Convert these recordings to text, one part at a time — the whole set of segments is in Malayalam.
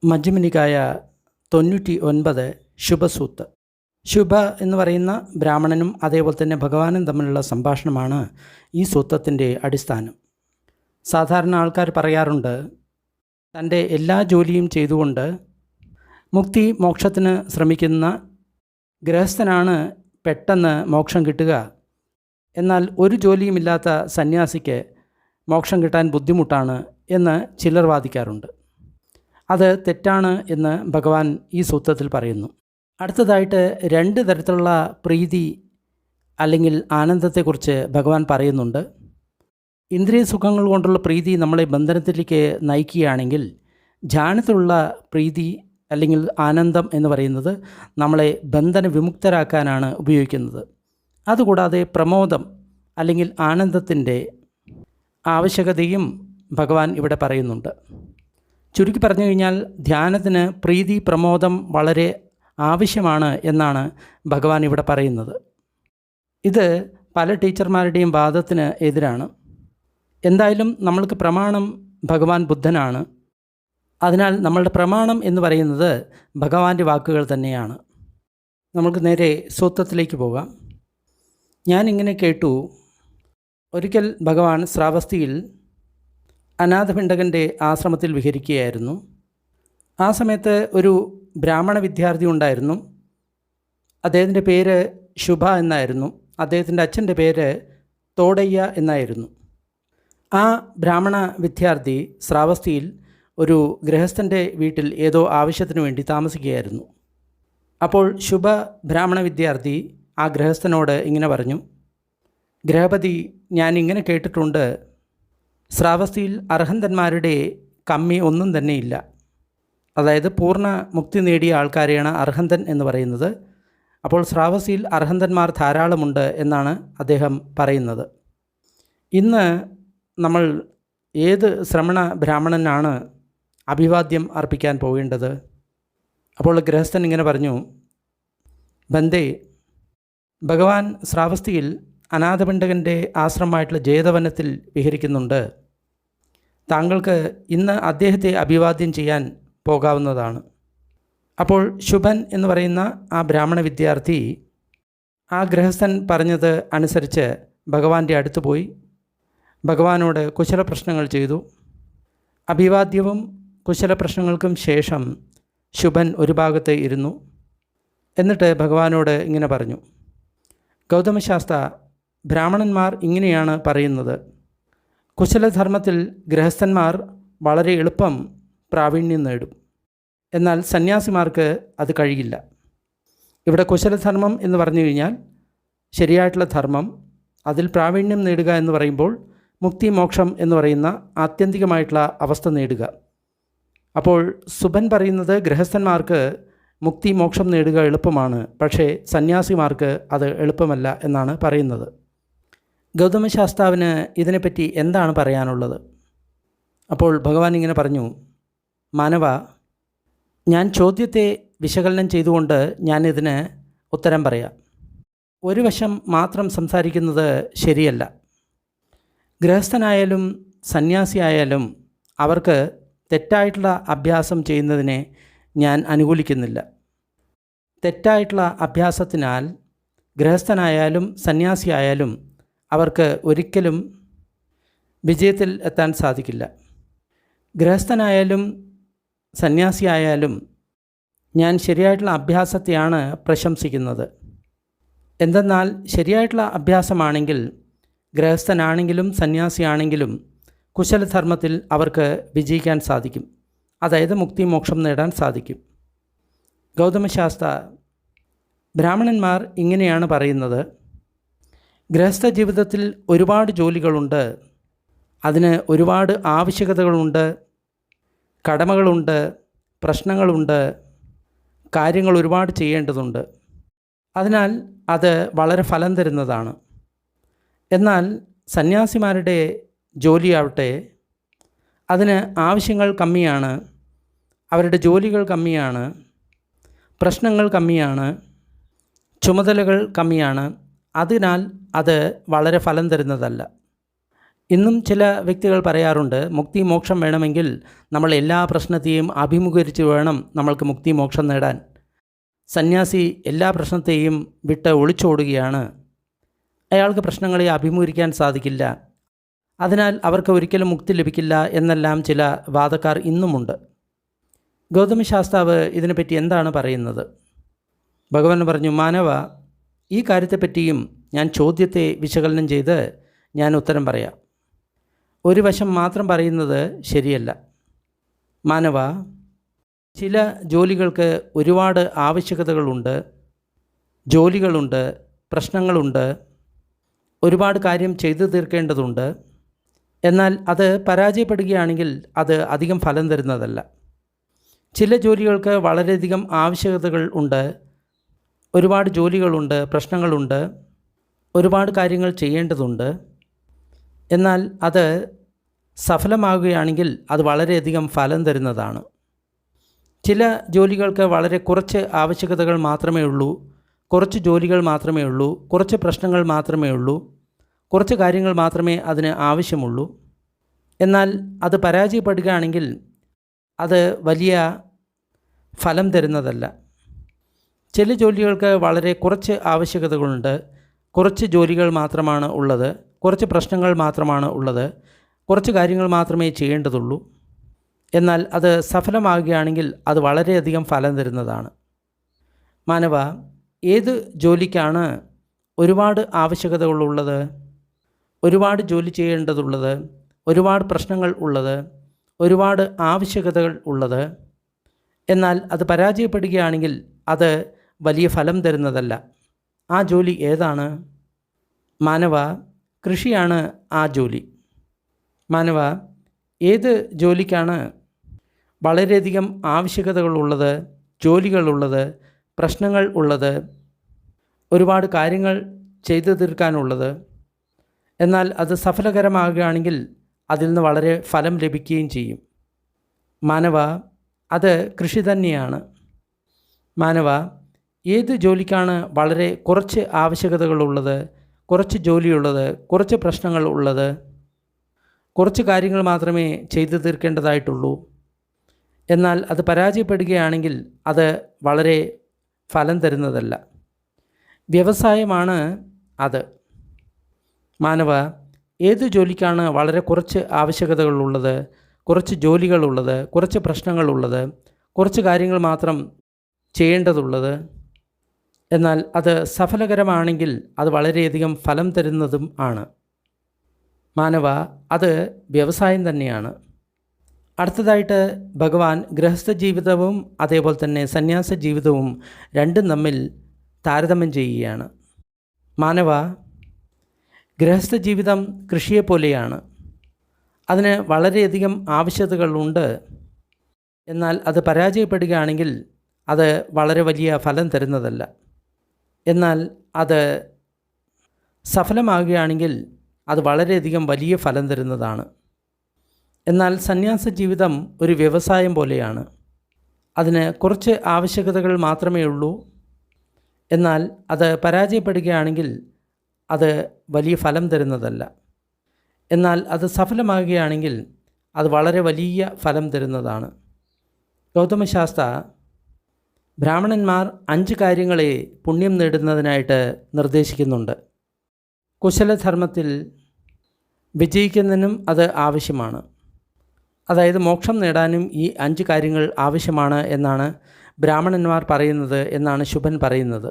മജ്ജുമ നികായ 99 ശുഭസൂത്ത്. ശുഭ എന്ന് പറയുന്ന ബ്രാഹ്മണനും അതേപോലെ തന്നെ ഭഗവാനും തമ്മിലുള്ള സംഭാഷണമാണ് ഈ സൂത്രത്തിൻ്റെ അടിസ്ഥാനം. സാധാരണ ആൾക്കാർ പറയാറുണ്ട്, തൻ്റെ എല്ലാ ജോലിയും ചെയ്തുകൊണ്ട് മുക്തി മോക്ഷത്തിന് ശ്രമിക്കുന്ന ഗൃഹസ്ഥനാണ് പെട്ടെന്ന് മോക്ഷം കിട്ടുക, എന്നാൽ ഒരു ജോലിയുമില്ലാത്ത സന്യാസിക്ക് മോക്ഷം കിട്ടാൻ ബുദ്ധിമുട്ടാണ് എന്ന് ചിലർ വാദിക്കാറുണ്ട്. അത് തെറ്റാണ് എന്ന് ഭഗവാൻ ഈ സൂത്രത്തിൽ പറയുന്നു. അടുത്തതായിട്ട് 2 തരത്തിലുള്ള പ്രീതി അല്ലെങ്കിൽ ആനന്ദത്തെക്കുറിച്ച് ഭഗവാൻ പറയുന്നുണ്ട്. ഇന്ദ്രിയ സുഖങ്ങൾ കൊണ്ടുള്ള പ്രീതി നമ്മളെ ബന്ധനത്തിലേക്ക് നയിക്കുകയാണെങ്കിൽ, ധ്യാനത്തിലുള്ള പ്രീതി അല്ലെങ്കിൽ ആനന്ദം എന്ന് പറയുന്നത് നമ്മളെ ബന്ധന വിമുക്തരാക്കാനാണ് ഉപയോഗിക്കുന്നത്. അതുകൂടാതെ പ്രമോദം അല്ലെങ്കിൽ ആനന്ദത്തിൻ്റെ ആവശ്യകതയും ഭഗവാൻ ഇവിടെ പറയുന്നുണ്ട്. ചുരുക്കി പറഞ്ഞു കഴിഞ്ഞാൽ, ധ്യാനത്തിന് പ്രീതി പ്രമോദം വളരെ ആവശ്യമാണ് എന്നാണ് ഭഗവാൻ ഇവിടെ പറയുന്നത്. ഇത് പല ടീച്ചർമാരുടെയും വാദത്തിന് എതിരാണ്. എന്തായാലും നമ്മൾക്ക് പ്രമാണം ഭഗവാൻ ബുദ്ധനാണ്. അതിനാൽ നമ്മളുടെ പ്രമാണം എന്ന് പറയുന്നത് ഭഗവാന്റെ വാക്കുകൾ തന്നെയാണ്. നമുക്ക് നേരെ സൂത്രത്തിലേക്ക് പോകാം. ഞാനിങ്ങനെ കേട്ടു, ഒരിക്കൽ ഭഗവാൻ ശ്രാവസ്തിയിൽ അനാഥപിണ്ഡകൻ്റെ ആശ്രമത്തിൽ വിഹരിക്കുകയായിരുന്നു. ആ സമയത്ത് ഒരു ബ്രാഹ്മണ വിദ്യാർത്ഥി ഉണ്ടായിരുന്നു. അദ്ദേഹത്തിൻ്റെ പേര് ശുഭ എന്നായിരുന്നു. അദ്ദേഹത്തിൻ്റെ അച്ഛൻ്റെ പേര് തോടയ്യ എന്നായിരുന്നു. ആ ബ്രാഹ്മണ വിദ്യാർത്ഥി ശ്രാവസ്തിയിൽ ഒരു ഗൃഹസ്ഥൻ്റെ വീട്ടിൽ ഏതോ ആവശ്യത്തിന് വേണ്ടി താമസിക്കുകയായിരുന്നു. അപ്പോൾ ശുഭ ബ്രാഹ്മണ വിദ്യാർത്ഥി ആ ഗൃഹസ്ഥനോട് ഇങ്ങനെ പറഞ്ഞു, ഗൃഹപതി, ഞാൻ ഇങ്ങനെ കേട്ടിട്ടുണ്ട്, ശ്രാവസ്തിയിൽ അർഹന്തന്മാരുടെ കമ്മി ഒന്നും തന്നെയില്ല. അതായത് പൂർണ്ണ മുക്തി നേടിയ ആൾക്കാരെയാണ് അർഹന്തൻ എന്ന് പറയുന്നത്. അപ്പോൾ ശ്രാവസ്തിയിൽ അർഹന്തന്മാർ ധാരാളമുണ്ട് എന്നാണ് അദ്ദേഹം പറയുന്നത്. ഇന്ന് നമ്മൾ ഏത് ശ്രമണ ബ്രാഹ്മണനാണ് അഭിവാദ്യം അർപ്പിക്കാൻ പോകേണ്ടത്? അപ്പോൾ ഗൃഹസ്ഥൻ ഇങ്ങനെ പറഞ്ഞു, ബന്ദേ, ഭഗവാൻ ശ്രാവസ്തിയിൽ അനാഥപിണ്ഡകൻ്റെ ആശ്രമമായിട്ടുള്ള ജേതവനത്തിൽ വിഹരിക്കുന്നുണ്ട്. താങ്കൾക്ക് ഇന്ന് അദ്ദേഹത്തെ അഭിവാദ്യം ചെയ്യാൻ പോകാവുന്നതാണ്. അപ്പോൾ ശുഭൻ എന്ന് പറയുന്ന ആ ബ്രാഹ്മണ വിദ്യാർത്ഥി ആ ഗൃഹസ്ഥൻ പറഞ്ഞത് അനുസരിച്ച് ഭഗവാന്റെ അടുത്ത് പോയി ഭഗവാനോട് കുശല പ്രശ്നങ്ങൾ ചെയ്തു. അഭിവാദ്യവും കുശല പ്രശ്നങ്ങൾക്കും ശേഷം ശുഭൻ ഒരു ഭാഗത്ത് ഇരുന്നു. എന്നിട്ട് ഭഗവാനോട് ഇങ്ങനെ പറഞ്ഞു, ഗൗതമശാസ്ത്ര, ബ്രാഹ്മണന്മാർ ഇങ്ങനെയാണ് പറയുന്നത്, കുശലധർമ്മത്തിൽ ഗൃഹസ്ഥന്മാർ വളരെ എളുപ്പം പ്രാവീണ്യം നേടും, എന്നാൽ സന്യാസിമാർക്ക് അത് കഴിയില്ല. ഇവിടെ കുശലധർമ്മം എന്ന് പറഞ്ഞു കഴിഞ്ഞാൽ ശരിയായിട്ടുള്ള ധർമ്മം, അതിൽ പ്രാവീണ്യം നേടുക എന്ന് പറയുമ്പോൾ മുക്തി മോക്ഷം എന്ന് പറയുന്ന ആത്യന്തികമായിട്ടുള്ള അവസ്ഥ നേടുക. അപ്പോൾ സുബൻ പറയുന്നത് ഗൃഹസ്ഥന്മാർക്ക് മുക്തി മോക്ഷം നേടുക എളുപ്പമാണ്, പക്ഷേ സന്യാസിമാർക്ക് അത് എളുപ്പമല്ല എന്നാണ് പറയുന്നത്. ഗൗതമശാസ്താവിന് ഇതിനെപ്പറ്റി എന്താണ് പറയാനുള്ളത്? അപ്പോൾ ഭഗവാൻ ഇങ്ങനെ പറഞ്ഞു, മാനവ, ഞാൻ ചോദ്യത്തെ വിശകലനം ചെയ്തുകൊണ്ട് ഞാനിതിന് ഉത്തരം പറയാം. ഒരു വശം മാത്രം സംസാരിക്കുന്നത് ശരിയല്ല. ഗൃഹസ്ഥനായാലും സന്യാസിയായാലും അവർക്ക് തെറ്റായിട്ടുള്ള അഭ്യാസം ചെയ്യുന്നതിനെ ഞാൻ അനുകൂലിക്കുന്നില്ല. തെറ്റായിട്ടുള്ള അഭ്യാസത്തിനാൽ ഗൃഹസ്ഥനായാലും സന്യാസിയായാലും അവർക്ക് ഒരിക്കലും വിജയത്തിൽ എത്താൻ സാധിക്കില്ല. ഗൃഹസ്ഥനായാലും സന്യാസിയായാലും ഞാൻ ശരിയായിട്ടുള്ള അഭ്യാസത്തെയാണ് പ്രശംസിക്കുന്നത്. എന്തെന്നാൽ ശരിയായിട്ടുള്ള അഭ്യാസമാണെങ്കിൽ ഗൃഹസ്ഥനാണെങ്കിലും സന്യാസിയാണെങ്കിലും കുശലധർമ്മത്തിൽ അവർക്ക് വിജയിക്കാൻ സാധിക്കും, അതായത് മുക്തി മോക്ഷം നേടാൻ സാധിക്കും. ഗൗതമശാസ്ത്ര, ബ്രാഹ്മണന്മാർ ഇങ്ങനെയാണ് പറയുന്നത്, ഗൃഹസ്ഥ ജീവിതത്തിൽ ഒരുപാട് ജോലികളുണ്ട്, അതിന് ഒരുപാട് ആവശ്യകതകളുണ്ട്, കടമകളുണ്ട്, പ്രശ്നങ്ങളുണ്ട്, കാര്യങ്ങൾ ഒരുപാട് ചെയ്യേണ്ടതുണ്ട്. അതിനാൽ അത് വളരെ ഫലം തരുന്നതാണ്. എന്നാൽ സന്യാസിമാരുടെ ജോലിയാവട്ടെ, അതിന് ആവശ്യങ്ങൾ കമ്മിയാണ്, അവരുടെ ജോലികൾ കമ്മിയാണ്, പ്രശ്നങ്ങൾ കമ്മിയാണ്, ചുമതലകൾ കമ്മിയാണ്. അതിനാൽ അത് വളരെ ഫലം തരുന്നതല്ല. ഇന്നും ചില വ്യക്തികൾ പറയാറുണ്ട്, മുക്തി മോക്ഷം വേണമെങ്കിൽ നമ്മൾ എല്ലാ പ്രശ്നത്തെയും അഭിമുഖീകരിച്ച് വേണം നമ്മൾക്ക് മുക്തി മോക്ഷം നേടാൻ. സന്യാസി എല്ലാ പ്രശ്നത്തെയും വിട്ട് ഒളിച്ചോടുകയാണ്. അയാൾക്ക് പ്രശ്നങ്ങളെ അഭിമുഖീകരിക്കാൻ സാധിക്കില്ല, അതിനാൽ അവർക്ക് ഒരിക്കലും മുക്തി ലഭിക്കില്ല എന്നെല്ലാം ചില വാദക്കാർ ഇന്നുമുണ്ട്. ഗൗതമ ശാസ്താവ് ഇതിനെപ്പറ്റി എന്താണ് പറയുന്നത്? ഭഗവാൻ പറഞ്ഞു, മാനവ, ഈ കാര്യത്തെപ്പറ്റിയും ഞാൻ ചോദ്യത്തെ വിശകലനം ചെയ്ത് ഞാൻ ഉത്തരം പറയാം. ഒരു വശം മാത്രം പറയുന്നത് ശരിയല്ല. മാനവ, ചില ജോലികൾക്ക് ഒരുപാട് ആവശ്യകതകളുണ്ട്, ജോലികളുണ്ട്, പ്രശ്നങ്ങളുണ്ട്, ഒരുപാട് കാര്യം ചെയ്തു തീർക്കേണ്ടതുണ്ട്. എന്നാൽ അത് പരാജയപ്പെടുകയാണെങ്കിൽ അത് അധികം ഫലം തരുന്നതല്ല. ചില ജോലികൾക്ക് വളരെയധികം ആവശ്യകതകൾ ഉണ്ട്, ഒരുപാട് ജോലികളുണ്ട്, പ്രശ്നങ്ങളുണ്ട്, ഒരുപാട് കാര്യങ്ങൾ ചെയ്യേണ്ടതുണ്ട്. എന്നാൽ അത് സഫലമാകുകയാണെങ്കിൽ അത് വളരെയധികം ഫലം തരുന്നതാണ്. ചില ജോലികൾക്ക് വളരെ കുറച്ച് ആവശ്യകതകൾ മാത്രമേ ഉള്ളൂ, കുറച്ച് ജോലികൾ മാത്രമേ ഉള്ളൂ, കുറച്ച് പ്രശ്നങ്ങൾ മാത്രമേ ഉള്ളൂ, കുറച്ച് കാര്യങ്ങൾ മാത്രമേ അതിന് ആവശ്യമുള്ളൂ. എന്നാൽ അത് പരാജയപ്പെടുകയാണെങ്കിൽ അത് വലിയ ഫലം തരുന്നതല്ല. ചില ജോലികൾക്ക് വളരെ കുറച്ച് ആവശ്യകതകളുണ്ട്, കുറച്ച് ജോലികൾ മാത്രമാണ് ഉള്ളത്, കുറച്ച് പ്രശ്നങ്ങൾ മാത്രമാണ് ഉള്ളത്, കുറച്ച് കാര്യങ്ങൾ മാത്രമേ ചെയ്യേണ്ടതുള്ളൂ. എന്നാൽ അത് സഫലമാകുകയാണെങ്കിൽ അത് വളരെയധികം ഫലം തരുന്നതാണ്. മാനവ, ഏത് ജോലിക്കാണ് ഒരുപാട് ആവശ്യകതകളുള്ളത്, ഒരുപാട് ജോലി ചെയ്യേണ്ടതുള്ളത്, ഒരുപാട് പ്രശ്നങ്ങൾ ഉള്ളത്, ഒരുപാട് ആവശ്യകതകൾ ഉള്ളത്? എന്നാൽ അത് പരാജയപ്പെടുകയാണെങ്കിൽ അത് വലിയ ഫലം തരുന്നതല്ല. ആ ജോലി ഏതാണ്? മാനവ, കൃഷിയാണ് ആ ജോലി. മാനവ, ഏത് ജോലിക്കാണ് വളരെയധികം ആവശ്യകതകളുള്ളത്, ജോലികളുള്ളത്, പ്രശ്നങ്ങൾ ഉള്ളത്, ഒരുപാട് കാര്യങ്ങൾ ചെയ്തു തീർക്കാനുള്ളത്? എന്നാൽ അത് സഫലകരമാകുകയാണെങ്കിൽ അതിൽ നിന്ന് വളരെ ഫലം ലഭിക്കുകയും ചെയ്യും. മാനവ, അത് കൃഷി തന്നെയാണ്. മാനവ, ഏത് ജോലിക്കാണ് വളരെ കുറച്ച് ആവശ്യകതകളുള്ളത്, കുറച്ച് ജോലിയുള്ളത്, കുറച്ച് പ്രശ്നങ്ങൾ ഉള്ളത്, കുറച്ച് കാര്യങ്ങൾ മാത്രമേ ചെയ്തു തീർക്കേണ്ടതായിട്ടുള്ളൂ? എന്നാൽ അത് പരാജയപ്പെടുകയാണെങ്കിൽ അത് വളരെ ഫലം തരുന്നതല്ല. വ്യവസായമാണ് അത്. മാനവ, ഏത് ജോലിക്കാണ് വളരെ കുറച്ച് ആവശ്യകതകളുള്ളത്, കുറച്ച് ജോലികളുള്ളത്, കുറച്ച് പ്രശ്നങ്ങളുള്ളത്, കുറച്ച് കാര്യങ്ങൾ മാത്രം ചെയ്യേണ്ടതുള്ളത്? എന്നാൽ അത് സഫലകരമാണെങ്കിൽ അത് വളരെയധികം ഫലം തരുന്നതും ആണ്. മാനവ, അത് വ്യവസായം തന്നെയാണ്. അടുത്തതായിട്ട് ഭഗവാൻ ഗൃഹസ്ഥ ജീവിതവും അതേപോലെ തന്നെ സന്യാസ ജീവിതവും രണ്ടും തമ്മിൽ താരതമ്യം ചെയ്യുകയാണ്. മാനവ, ഗൃഹസ്ഥ ജീവിതം കൃഷിയെപ്പോലെയാണ്. അതിന് വളരെയധികം ആവശ്യകതകളുണ്ട്. എന്നാൽ അത് പരാജയപ്പെടുകയാണെങ്കിൽ അത് വളരെ വലിയ ഫലം തരുന്നതല്ല. എന്നാൽ അത് സഫലമാകുകയാണെങ്കിൽ അത് വളരെയധികം വലിയ ഫലം തരുന്നതാണ്. എന്നാൽ സന്യാസ ജീവിതം ഒരു വ്യവസായം പോലെയാണ്. അതിന് കുറച്ച് ആവശ്യകതകൾ മാത്രമേ ഉള്ളൂ. എന്നാൽ അത് പരാജയപ്പെടുകയാണെങ്കിൽ അത് വലിയ ഫലം തരുന്നതല്ല. എന്നാൽ അത് സഫലമാകുകയാണെങ്കിൽ അത് വളരെ വലിയ ഫലം തരുന്നതാണ്. ഗൗതമശാസ്ത്ര ബ്രാഹ്മണന്മാർ 5 കാര്യങ്ങളെ പുണ്യം നേടുന്നതിനായിട്ട് നിർദ്ദേശിക്കുന്നുണ്ട്. കുശലധർമ്മത്തിൽ വിജയിക്കുന്നതിനും അത് ആവശ്യമാണ്. അതായത് മോക്ഷം നേടാനും ഈ 5 കാര്യങ്ങൾ ആവശ്യമാണ് എന്നാണ് ബ്രാഹ്മണന്മാർ പറയുന്നത് എന്നാണ് ശുഭൻ പറയുന്നത്.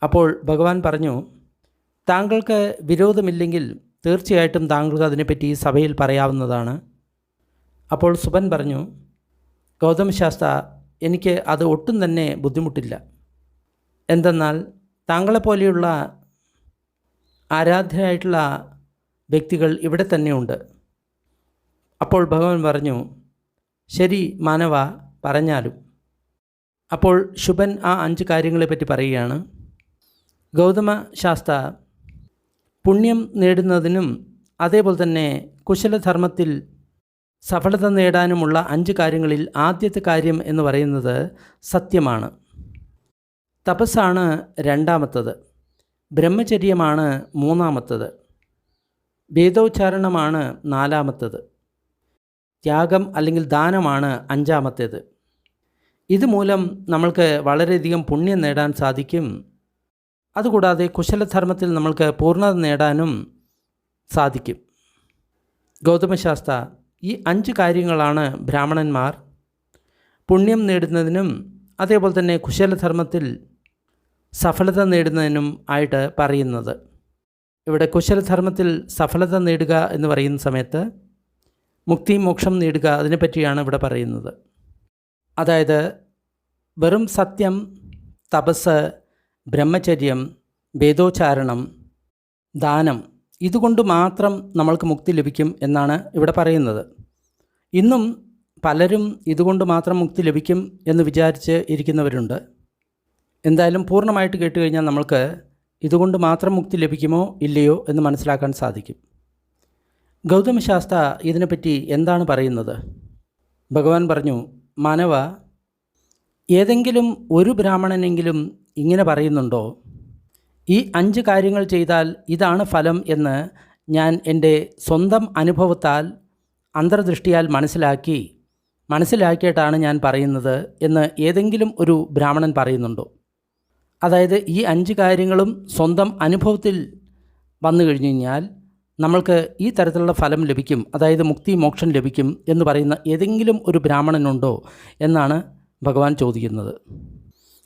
അപ്പോൾ ഭഗവാൻ പറഞ്ഞു, താങ്കൾക്ക് വിരോധമില്ലെങ്കിൽ തീർച്ചയായിട്ടും താങ്കൾക്ക് അതിനെപ്പറ്റി സഭയിൽ പറയാവുന്നതാണ്. അപ്പോൾ സുബൻ പറഞ്ഞു, ഗൗതമശാസ്ത്ര, എനിക്ക് അത് ഒട്ടും തന്നെ ബുദ്ധിമുട്ടില്ല. എന്തെന്നാൽ താങ്കളെപ്പോലെയുള്ള ആരാധ്യരായിട്ടുള്ള വ്യക്തികൾ ഇവിടെ തന്നെയുണ്ട്. അപ്പോൾ ഭഗവാൻ പറഞ്ഞു, ശരി മാനവ, പറഞ്ഞാലും. അപ്പോൾ ശുഭൻ ആ 5 കാര്യങ്ങളെപ്പറ്റി പറയുകയാണ്. ഗൗതമ ശാസ്ത്ര പുണ്യം നേടുന്നതിനും അതേപോലെ തന്നെ കുശലധർമ്മത്തിൽ സഫലത നേടാനുമുള്ള 5 കാര്യങ്ങളിൽ ആദ്യത്തെ കാര്യം എന്ന് പറയുന്നത് സത്യമാണ്. തപസ്സാണ് രണ്ടാമത്തത്. ബ്രഹ്മചര്യമാണ് മൂന്നാമത്തത്. വേദോച്ചാരണമാണ് നാലാമത്തേത്. ത്യാഗം അല്ലെങ്കിൽ ദാനമാണ് അഞ്ചാമത്തേത്. ഇതുമൂലം നമ്മൾക്ക് വളരെയധികം പുണ്യം നേടാൻ സാധിക്കും. അതുകൂടാതെ കുശലധർമ്മത്തിൽ നമ്മൾക്ക് പൂർണ്ണത നേടാനും സാധിക്കും. ഗൗതമശാസ്ത്ര, ഈ 5 കാര്യങ്ങളാണ് ബ്രാഹ്മണന്മാർ പുണ്യം നേടുന്നതിനും അതേപോലെ തന്നെ കുശലധർമ്മത്തിൽ സഫലത നേടുന്നതിനും ആയിട്ട് പറയുന്നത്. ഇവിടെ കുശലധർമ്മത്തിൽ സഫലത നേടുക എന്ന് പറയുന്ന സമയത്ത് മുക്തി മോക്ഷം നേടുക അതിനെപ്പറ്റിയാണ് ഇവിടെ പറയുന്നത്. അതായത് വെറും സത്യം, തപസ്, ബ്രഹ്മചര്യം, വേദോച്ചാരണം, ദാനം ഇതുകൊണ്ട് മാത്രം നമ്മൾക്ക് മുക്തി ലഭിക്കും എന്നാണ് ഇവിടെ പറയുന്നത്. ഇന്നും പലരും ഇതുകൊണ്ട് മാത്രം മുക്തി ലഭിക്കും എന്ന് വിചാരിച്ച് ഇരിക്കുന്നവരുണ്ട്. എന്തായാലും പൂർണ്ണമായിട്ട് കേട്ട് കഴിഞ്ഞാൽ നമ്മൾക്ക് ഇതുകൊണ്ട് മാത്രം മുക്തി ലഭിക്കുമോ ഇല്ലയോ എന്ന് മനസ്സിലാക്കാൻ സാധിക്കും. ഗൗതമശാസ്ത്ര ഇതിനെപ്പറ്റി എന്താണ് പറയുന്നത്? ഭഗവാൻ പറഞ്ഞു, മാനവ, ഏതെങ്കിലും ഒരു ബ്രാഹ്മണനെങ്കിലും ഇങ്ങനെ പറയുന്നുണ്ടോ, ഈ 5 കാര്യങ്ങൾ ചെയ്താൽ ഇതാണ് ഫലം എന്ന് ഞാൻ എൻ്റെ സ്വന്തം അനുഭവത്താൽ അന്തർദൃഷ്ടിയാൽ മനസ്സിലാക്കിയിട്ടാണ് ഞാൻ പറയുന്നത് എന്ന് ഏതെങ്കിലും ഒരു ബ്രാഹ്മണൻ പറയുന്നുണ്ടോ? അതായത് ഈ 5 കാര്യങ്ങളും സ്വന്തം അനുഭവത്തിൽ വന്നു കഴിഞ്ഞു കഴിഞ്ഞാൽ നമ്മൾക്ക് ഈ തരത്തിലുള്ള ഫലം ലഭിക്കും, അതായത് മുക്തി മോക്ഷം ലഭിക്കും എന്ന് പറയുന്ന ഏതെങ്കിലും ഒരു ബ്രാഹ്മണനുണ്ടോ എന്നാണ് ഭഗവാൻ ചോദിക്കുന്നത്.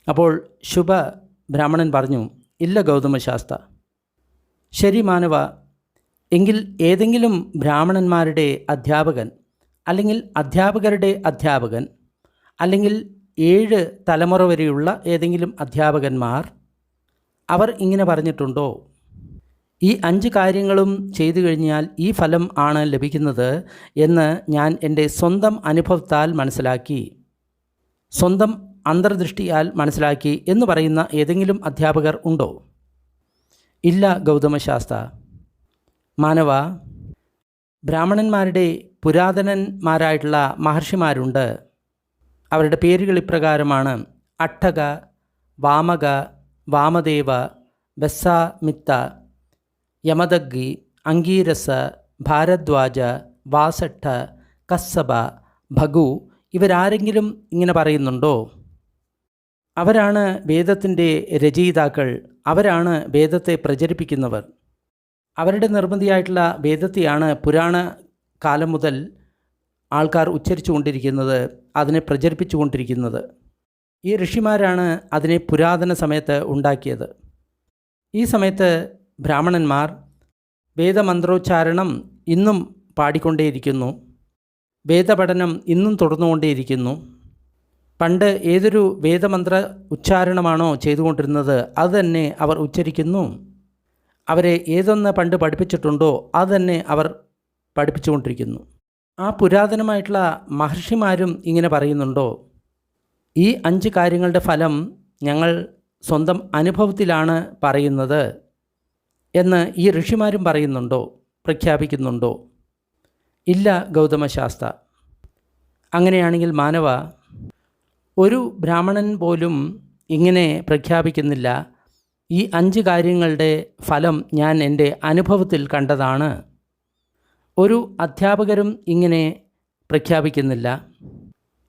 അപ്പോൾ ശുഭ ബ്രാഹ്മണൻ പറഞ്ഞു, ഇല്ല ഗൗതമശാസ്ത്ര. ശരി മാനവ, എങ്കിൽ ഏതെങ്കിലും ബ്രാഹ്മണന്മാരുടെ അധ്യാപകൻ അല്ലെങ്കിൽ അധ്യാപകരുടെ അധ്യാപകൻ അല്ലെങ്കിൽ 7 തലമുറ വരെയുള്ള ഏതെങ്കിലും അധ്യാപകന്മാർ അവർ ഇങ്ങനെ പറഞ്ഞിട്ടുണ്ടോ, ഈ 5 കാര്യങ്ങളും ചെയ്തു കഴിഞ്ഞാൽ ഈ ഫലം ആണ് ലഭിക്കുന്നത് എന്ന് ഞാൻ എൻ്റെ സ്വന്തം അനുഭവത്താൽ മനസ്സിലാക്കി, സ്വന്തം അന്തർദൃഷ്ടിയാൽ മനസ്സിലാക്കി എന്ന് പറയുന്ന ഏതെങ്കിലും അധ്യാപകർ ഉണ്ടോ? ഇല്ല ഗൗതമശാസ്ത്ര. മാനവ, ബ്രാഹ്മണന്മാരുടെ പുരാതനന്മാരായിട്ടുള്ള മഹർഷിമാരുണ്ട്. അവരുടെ പേരുകൾ ഇപ്രകാരമാണ്: അട്ടക, വാമക, വാമദേവ, ബെസ്സാമിത്ത, യമദഗ്ഗി, അംഗീരസ, ഭാരദ്വാജ, വാസട്ട, കസ്സബ, ഭഗു. ഇവരാരെങ്കിലും ഇങ്ങനെ പറയുന്നുണ്ടോ? അവരാണ് വേദത്തിൻ്റെ രചയിതാക്കൾ, അവരാണ് വേദത്തെ പ്രചരിപ്പിക്കുന്നവർ. അവരുടെ നിർമ്മിതിയായിട്ടുള്ള വേദത്തെയാണ് പുരാണ കാലം മുതൽ ആൾക്കാർ ഉച്ചരിച്ചു കൊണ്ടിരിക്കുന്നത്, അതിനെ പ്രചരിപ്പിച്ചു കൊണ്ടിരിക്കുന്നത്. ഈ ഋഷിമാരാണ് അതിനെ പുരാതന സമയത്ത് ഉണ്ടാക്കിയത്. ഈ സമയത്ത് ബ്രാഹ്മണന്മാർ വേദമന്ത്രോച്ചാരണം ഇന്നും പാടിക്കൊണ്ടേയിരിക്കുന്നു, വേദപഠനം ഇന്നും തുടർന്നുകൊണ്ടേയിരിക്കുന്നു. പണ്ട് ഏതൊരു വേദമന്ത്ര ഉച്ചാരണമാണോ ചെയ്തുകൊണ്ടിരുന്നത് അത് തന്നെ അവർ ഉച്ചരിക്കുന്നു. അവരെ ഏതൊന്ന് പണ്ട് പഠിപ്പിച്ചിട്ടുണ്ടോ അത് തന്നെ അവർ പഠിപ്പിച്ചുകൊണ്ടിരിക്കുന്നു. ആ പുരാതനമായിട്ടുള്ള മഹർഷിമാരും ഇങ്ങനെ പറയുന്നുണ്ടോ, ഈ 5 കാര്യങ്ങളുടെ ഫലം ഞങ്ങൾ സ്വന്തം അനുഭവത്തിലാണ് പറയുന്നത് എന്ന് ഈ ഋഷിമാരും പറയുന്നുണ്ടോ, പ്രഖ്യാപിക്കുന്നുണ്ടോ? ഇല്ല ഗൗതമശാസ്ത്ര. അങ്ങനെയാണെങ്കിൽ മാനവ, ഒരു ബ്രാഹ്മണൻ പോലും ഇങ്ങനെ പ്രഖ്യാപിക്കുന്നില്ല, ഈ 5 കാര്യങ്ങളുടെ ഫലം ഞാൻ എൻ്റെ അനുഭവത്തിൽ കണ്ടതാണ്. ഒരു അധ്യാപകരും ഇങ്ങനെ പ്രഖ്യാപിക്കുന്നില്ല,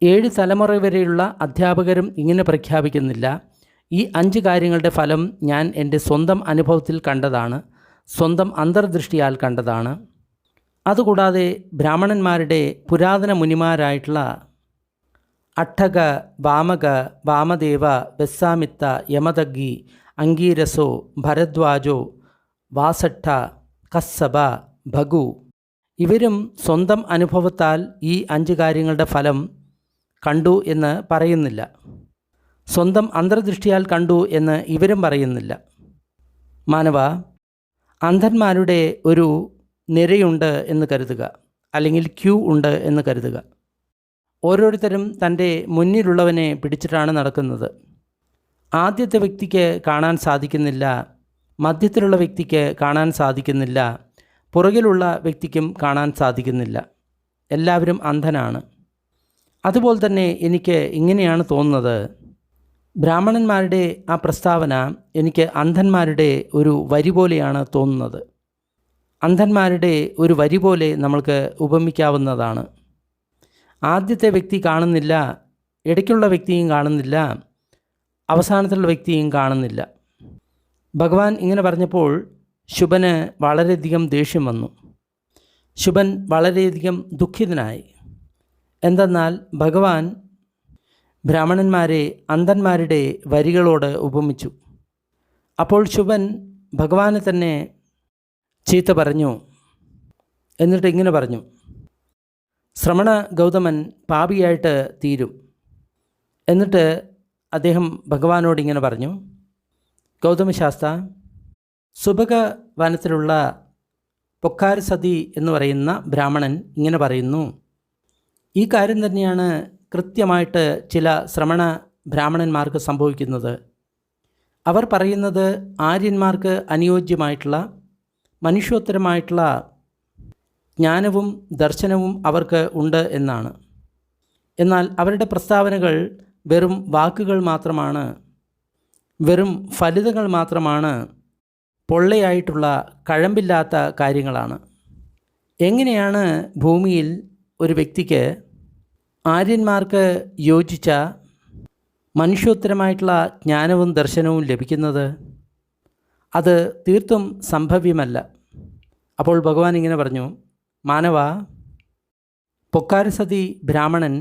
7 തലമുറ വരെയുള്ള അധ്യാപകരും ഇങ്ങനെ പ്രഖ്യാപിക്കുന്നില്ല. ഈ 5 കാര്യങ്ങളുടെ ഫലം ഞാൻ എൻ്റെ സ്വന്തം അനുഭവത്തിൽ കണ്ടതാണ്, സ്വന്തം അന്തർദൃഷ്ടിയാൽ കണ്ടതാണ്. അതുകൂടാതെ ബ്രാഹ്മണന്മാരുടെ പുരാതന മുനിമാരായിട്ടുള്ള അട്ടക, വാമക, വാമദേവ, ബെസ്സാമിത്ത, യമദഗ്ഗി, അംഗീരസോ, ഭരദ്വാജോ, വാസട്ട, കസ്സബ, ഭഗു ഇവരും സ്വന്തം അനുഭവത്താൽ ഈ 5 കാര്യങ്ങളുടെ ഫലം കണ്ടു എന്ന് പറയുന്നില്ല, സ്വന്തം അന്തർദൃഷ്ടിയാൽ കണ്ടു എന്ന് ഇവരും പറയുന്നില്ല. മാനവ, അന്ധന്മാരുടെ ഒരു നിരയുണ്ട് എന്ന് കരുതുക, അല്ലെങ്കിൽ ക്യൂ ഉണ്ട് എന്ന് കരുതുക. ഓരോരുത്തരും തൻ്റെ മുന്നിലുള്ളവനെ പിടിച്ചിട്ടാണ് നടക്കുന്നത്. ആദ്യത്തെ വ്യക്തിക്ക് കാണാൻ സാധിക്കുന്നില്ല, മധ്യത്തിലുള്ള വ്യക്തിക്ക് കാണാൻ സാധിക്കുന്നില്ല, പുറകിലുള്ള വ്യക്തിക്കും കാണാൻ സാധിക്കുന്നില്ല. എല്ലാവരും അന്ധനാണ്. അതുപോലെ തന്നെ എനിക്ക് ഇങ്ങനെയാണ് തോന്നുന്നത്, ബ്രാഹ്മണന്മാരുടെ ആ പ്രസ്താവന എനിക്ക് അന്ധന്മാരുടെ ഒരു വരി പോലെയാണ് തോന്നുന്നത്. അന്ധന്മാരുടെ ഒരു വരി പോലെ നമ്മൾക്ക് ഉപമിക്കാവുന്നതാണ്. ആദ്യത്തെ വ്യക്തി കാണുന്നില്ല, ഇടയ്ക്കുള്ള വ്യക്തിയും കാണുന്നില്ല, അവസാനത്തുള്ള വ്യക്തിയും കാണുന്നില്ല. ഭഗവാൻ ഇങ്ങനെ പറഞ്ഞപ്പോൾ ശുഭന് വളരെയധികം ദേഷ്യം വന്നു. ശുഭൻ വളരെയധികം ദുഃഖിതനായി. എന്തെന്നാൽ ഭഗവാൻ ബ്രാഹ്മണന്മാരെ അന്ധന്മാരുടെ വരികളോട് ഉപമിച്ചു. അപ്പോൾ ശുഭൻ ഭഗവാനെ തന്നെ ചീത്ത പറഞ്ഞു. എന്നിട്ട് ഇങ്ങനെ പറഞ്ഞു, ശ്രമണ ഗൗതമൻ പാപിയായിട്ട് തീരും. എന്നിട്ട് അദ്ദേഹം ഭഗവാനോട് ഇങ്ങനെ പറഞ്ഞു, ഗൗതമശാസ്ത്ര, സുഭക വനത്തിലുള്ള പൊക്കാരസതി എന്ന് പറയുന്ന ബ്രാഹ്മണൻ ഇങ്ങനെ പറയുന്നു. ഈ കാര്യം തന്നെയാണ് കൃത്യമായിട്ട് ചില ശ്രമണ ബ്രാഹ്മണന്മാർക്ക് സംഭവിക്കുന്നത്. അവർ പറയുന്നത് ആര്യന്മാർക്ക് അനുയോജ്യമായിട്ടുള്ള മനുഷ്യോത്തരമായിട്ടുള്ള ജ്ഞാനവും ദർശനവും അവർക്ക് ഉണ്ട് എന്നാണ്. എന്നാൽ അവരുടെ പ്രസ്താവനകൾ വെറും വാക്കുകൾ മാത്രമാണ്, വെറും ഫലിതങ്ങൾ മാത്രമാണ്, പൊള്ളയായിട്ടുള്ള കഴമ്പില്ലാത്ത കാര്യങ്ങളാണ്. എങ്ങനെയാണ് ഭൂമിയിൽ ഒരു വ്യക്തിക്ക് ആര്യന്മാർക്ക് യോജിച്ച മനുഷ്യോത്തരമായിട്ടുള്ള ജ്ഞാനവും ദർശനവും ലഭിക്കുന്നത്? അത് തീർത്തും സംഭവ്യമല്ല. അപ്പോൾ ഭഗവാൻ ഇങ്ങനെ പറഞ്ഞു, മാനവ, പൊക്കാരസതി ബ്രാഹ്മണൻ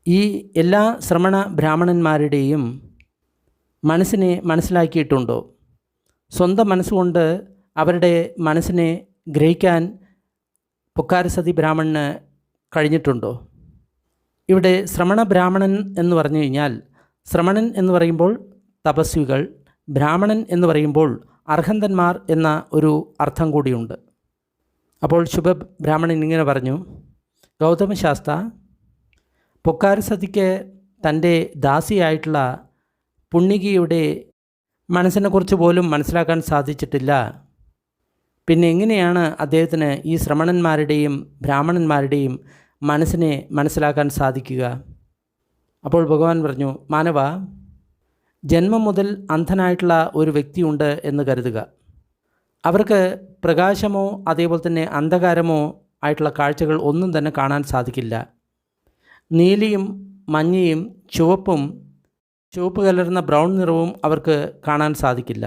ഈ എല്ലാ ശ്രമണ ബ്രാഹ്മണന്മാരുടെയും മനസ്സിനെ മനസ്സിലാക്കിയിട്ടുണ്ടോ? സ്വന്തം മനസ്സുകൊണ്ട് അവരുടെ മനസ്സിനെ ഗ്രഹിക്കാൻ പൊക്കാരസതി ബ്രാഹ്മണന് കഴിഞ്ഞിട്ടുണ്ടോ? ഇവിടെ ശ്രമണ ബ്രാഹ്മണൻ എന്ന് പറഞ്ഞു കഴിഞ്ഞാൽ, ശ്രമണൻ എന്ന് പറയുമ്പോൾ തപസ്വികൾ, ബ്രാഹ്മണൻ എന്ന് പറയുമ്പോൾ അർഹന്തന്മാർ എന്ന ഒരു അർത്ഥം കൂടിയുണ്ട്. അപ്പോൾ ശുഭ ബ്രാഹ്മണൻ ഇങ്ങനെ പറഞ്ഞു, ഗൗതമശാസ്ത്ര, പൊക്കാരസതിക്ക് തൻ്റെ ദാസിയായിട്ടുള്ള പുണ്യകിയുടെ മനസ്സിനെക്കുറിച്ച് പോലും മനസ്സിലാക്കാൻ സാധിച്ചിട്ടില്ല. പിന്നെ എങ്ങനെയാണ് അദ്ദേഹത്തിന് ഈ ശ്രമണന്മാരുടെയും ബ്രാഹ്മണന്മാരുടെയും മനസ്സിനെ മനസ്സിലാക്കാൻ സാധിക്കുക? അപ്പോൾ ഭഗവാൻ പറഞ്ഞു, മാനവ, ജന്മം മുതൽ അന്ധനായിട്ടുള്ള ഒരു വ്യക്തിയുണ്ട് എന്ന് കരുതുക. അവർക്ക് പ്രകാശമോ അതേപോലെ തന്നെ അന്ധകാരമോ ആയിട്ടുള്ള കാഴ്ചകൾ ഒന്നും തന്നെ കാണാൻ സാധിക്കില്ല. നീലിയും മഞ്ഞയും ചുവപ്പും ചുവപ്പ് കലർന്ന ബ്രൗൺ നിറവും അവർക്ക് കാണാൻ സാധിക്കില്ല.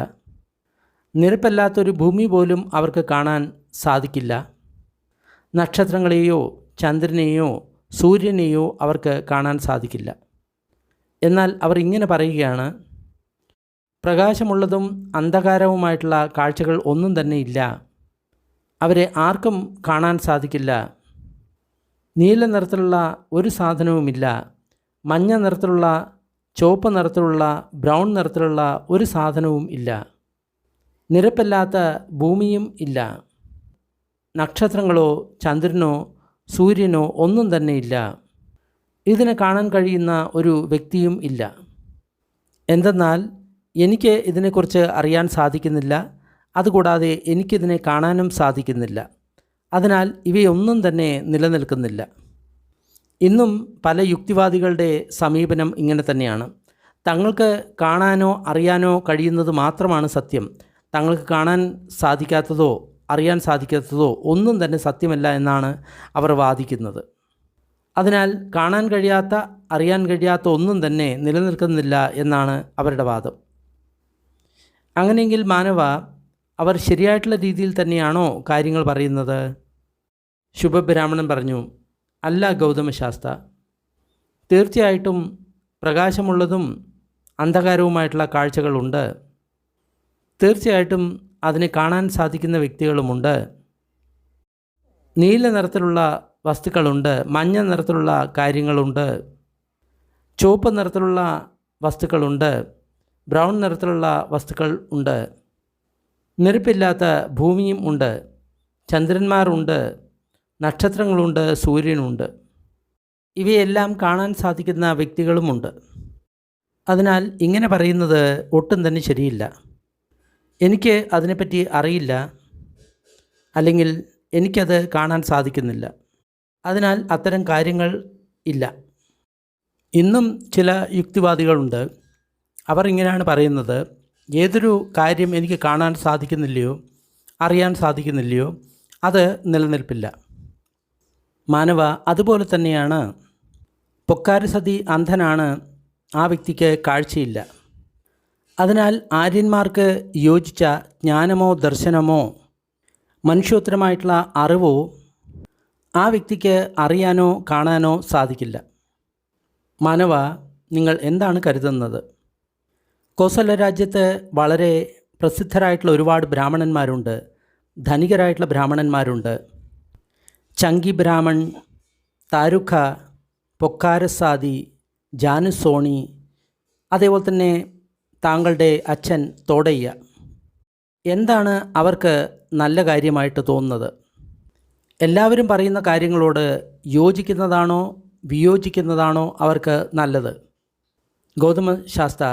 നിരപ്പല്ലാത്തൊരു ഭൂമി പോലും അവർക്ക് കാണാൻ സാധിക്കില്ല. നക്ഷത്രങ്ങളെയോ ചന്ദ്രനെയോ സൂര്യനെയോ അവർക്ക് കാണാൻ സാധിക്കില്ല. എന്നാൽ അവർ ഇങ്ങനെ പറയുകയാണ്, പ്രകാശമുള്ളതും അന്ധകാരവുമായിട്ടുള്ള കാഴ്ചകൾ ഒന്നും തന്നെ ഇല്ല, അവരെ ആർക്കും കാണാൻ സാധിക്കില്ല. നീല നിറത്തിലുള്ള ഒരു സാധനവുമില്ല, മഞ്ഞ നിറത്തിലുള്ള, ചുവപ്പ് നിറത്തിലുള്ള, ബ്രൗൺ നിറത്തിലുള്ള ഒരു സാധനവും ഇല്ല. നിരപ്പല്ലാത്ത ഭൂമിയും ഇല്ല. നക്ഷത്രങ്ങളോ ചന്ദ്രനോ സൂര്യനോ ഒന്നും തന്നെ ഇല്ല. ഇതിനെ കാണാൻ കഴിയുന്ന ഒരു വ്യക്തിയും ഇല്ല. എന്തെന്നാൽ എനിക്ക് ഇതിനെക്കുറിച്ച് അറിയാൻ സാധിക്കുന്നില്ല, അതുകൂടാതെ എനിക്കിതിനെ കാണാനും സാധിക്കുന്നില്ല. അതിനാൽ ഇവയൊന്നും തന്നെ നിലനിൽക്കുന്നില്ല. ഇന്നും പല യുക്തിവാദികളുടെ സമീപനം ഇങ്ങനെ തന്നെയാണ്. തങ്ങൾക്ക് കാണാനോ അറിയാനോ കഴിയുന്നത് മാത്രമാണ് സത്യം. തങ്ങൾക്ക് കാണാൻ സാധിക്കാത്തതോ അറിയാൻ സാധിക്കാത്തതോ ഒന്നും തന്നെ സത്യമല്ല എന്നാണ് അവർ വാദിക്കുന്നത്. അതിനാൽ കാണാൻ കഴിയാത്ത, അറിയാൻ കഴിയാത്ത ഒന്നും തന്നെ നിലനിൽക്കുന്നില്ല എന്നാണ് അവരുടെ വാദം. അങ്ങനെയെങ്കിൽ മാനവ, അവർ ശരിയായിട്ടുള്ള രീതിയിൽ തന്നെയാണോ കാര്യങ്ങൾ പറയുന്നത്? ശുഭബ്രാഹ്മണൻ പറഞ്ഞു, അല്ല ഗൗതമശാസ്ത്ര, തീർച്ചയായിട്ടും പ്രകാശമുള്ളതും അന്ധകാരവുമായിട്ടുള്ള കാഴ്ചകളുണ്ട്. തീർച്ചയായിട്ടും അതിനെ കാണാൻ സാധിക്കുന്ന വ്യക്തികളുമുണ്ട്. നീല നിറത്തിലുള്ള വസ്തുക്കളുണ്ട്, മഞ്ഞ നിറത്തിലുള്ള കാര്യങ്ങളുണ്ട്, ചുവപ്പ് നിറത്തിലുള്ള വസ്തുക്കളുണ്ട്, ബ്രൗൺ നിറത്തിലുള്ള വസ്തുക്കൾ ഉണ്ട്. നിരപ്പില്ലാത്ത ഭൂമിയും ഉണ്ട്, ചന്ദ്രന്മാരുണ്ട്, നക്ഷത്രങ്ങളുണ്ട്, സൂര്യനുണ്ട്. ഇവയെല്ലാം കാണാൻ സാധിക്കുന്ന വ്യക്തികളുമുണ്ട്. അതിനാൽ ഇങ്ങനെ പറയുന്നത് ഒട്ടും തന്നെ ശരിയില്ല. എനിക്ക് അതിനെപ്പറ്റി അറിയില്ല, അല്ലെങ്കിൽ എനിക്കത് കാണാൻ സാധിക്കുന്നില്ല. അതിനാൽ അത്തരം കാര്യങ്ങൾ ഇല്ല. ഇന്നും ചില യുക്തിവാദികളുണ്ട്. അവർ ഇങ്ങനെയാണ് പറയുന്നത്, ഏതൊരു കാര്യം എനിക്ക് കാണാൻ സാധിക്കുന്നില്ലയോ അറിയാൻ സാധിക്കുന്നില്ലയോ അത് നിലനിൽപ്പില്ല. മാനവ, അതുപോലെ തന്നെയാണ് പൊക്കാരസതി അന്ധനാണ്, ആ വ്യക്തിക്ക് കാഴ്ചയില്ല. അതിനാൽ ആര്യന്മാർക്ക് യോജിച്ച ജ്ഞാനമോ ദർശനമോ മനുഷ്യോത്തരമായിട്ടുള്ള അറിവോ ആ വ്യക്തിക്ക് അറിയാനോ കാണാനോ സാധിക്കില്ല. മാനവ, നിങ്ങൾ എന്താണ് കരുതുന്നത്? കോസല രാജ്യത്ത് വളരെ പ്രസിദ്ധരായിട്ടുള്ള ഒരുപാട് ബ്രാഹ്മണന്മാരുണ്ട്, ധനികരായിട്ടുള്ള ബ്രാഹ്മണന്മാരുണ്ട്. ചങ്കി ബ്രാഹ്മൺ, താരുഖ, പൊക്കാരസാദി, ജാനുസോണി, അതേപോലെ തന്നെ താങ്കളുടെ അച്ഛൻ തോടയ്യ. എന്താണ് അവർക്ക് നല്ല കാര്യമായിട്ട് തോന്നുന്നത്? എല്ലാവരും പറയുന്ന കാര്യങ്ങളോട് യോജിക്കുന്നതാണോ വിയോജിക്കുന്നതാണോ അവർക്ക് നല്ലത്? ഗൗതമ ശാസ്ത്ര,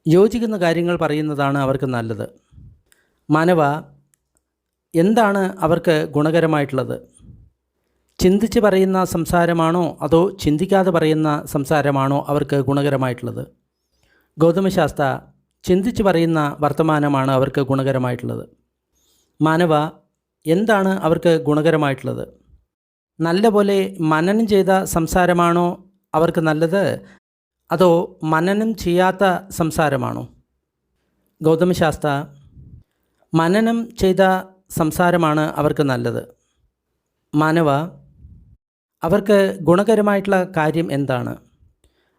യോജിക്കുന്ന കാര്യങ്ങൾ പറയുന്നതാണ് അവർക്ക് നല്ലത്. മാനവ, എന്താണ് അവർക്ക് ഗുണകരമായിട്ടുള്ളത്? ചിന്തിച്ച് പറയുന്ന സംസാരമാണോ അതോ ചിന്തിക്കാതെ പറയുന്ന സംസാരമാണോ അവർക്ക് ഗുണകരമായിട്ടുള്ളത്? ഗൗതമശാസ്ത്ര, ചിന്തിച്ച് പറയുന്ന വർത്തമാനമാണ് അവർക്ക് ഗുണകരമായിട്ടുള്ളത്. മാനവ, എന്താണ് അവർക്ക് ഗുണകരമായിട്ടുള്ളത്? നല്ലപോലെ മനനം ചെയ്ത സംസാരമാണോ അവർക്ക് നല്ലത്, അതോ മനനം ചെയ്യാത്ത സംസാരമാണോ? ഗൗതമശാസ്ത്ര, മനനം ചെയ്ത സംസാരമാണ് അവർക്ക് നല്ലത്. മാനവ, അവർക്ക് ഗുണകരമായിട്ടുള്ള കാര്യം എന്താണ്?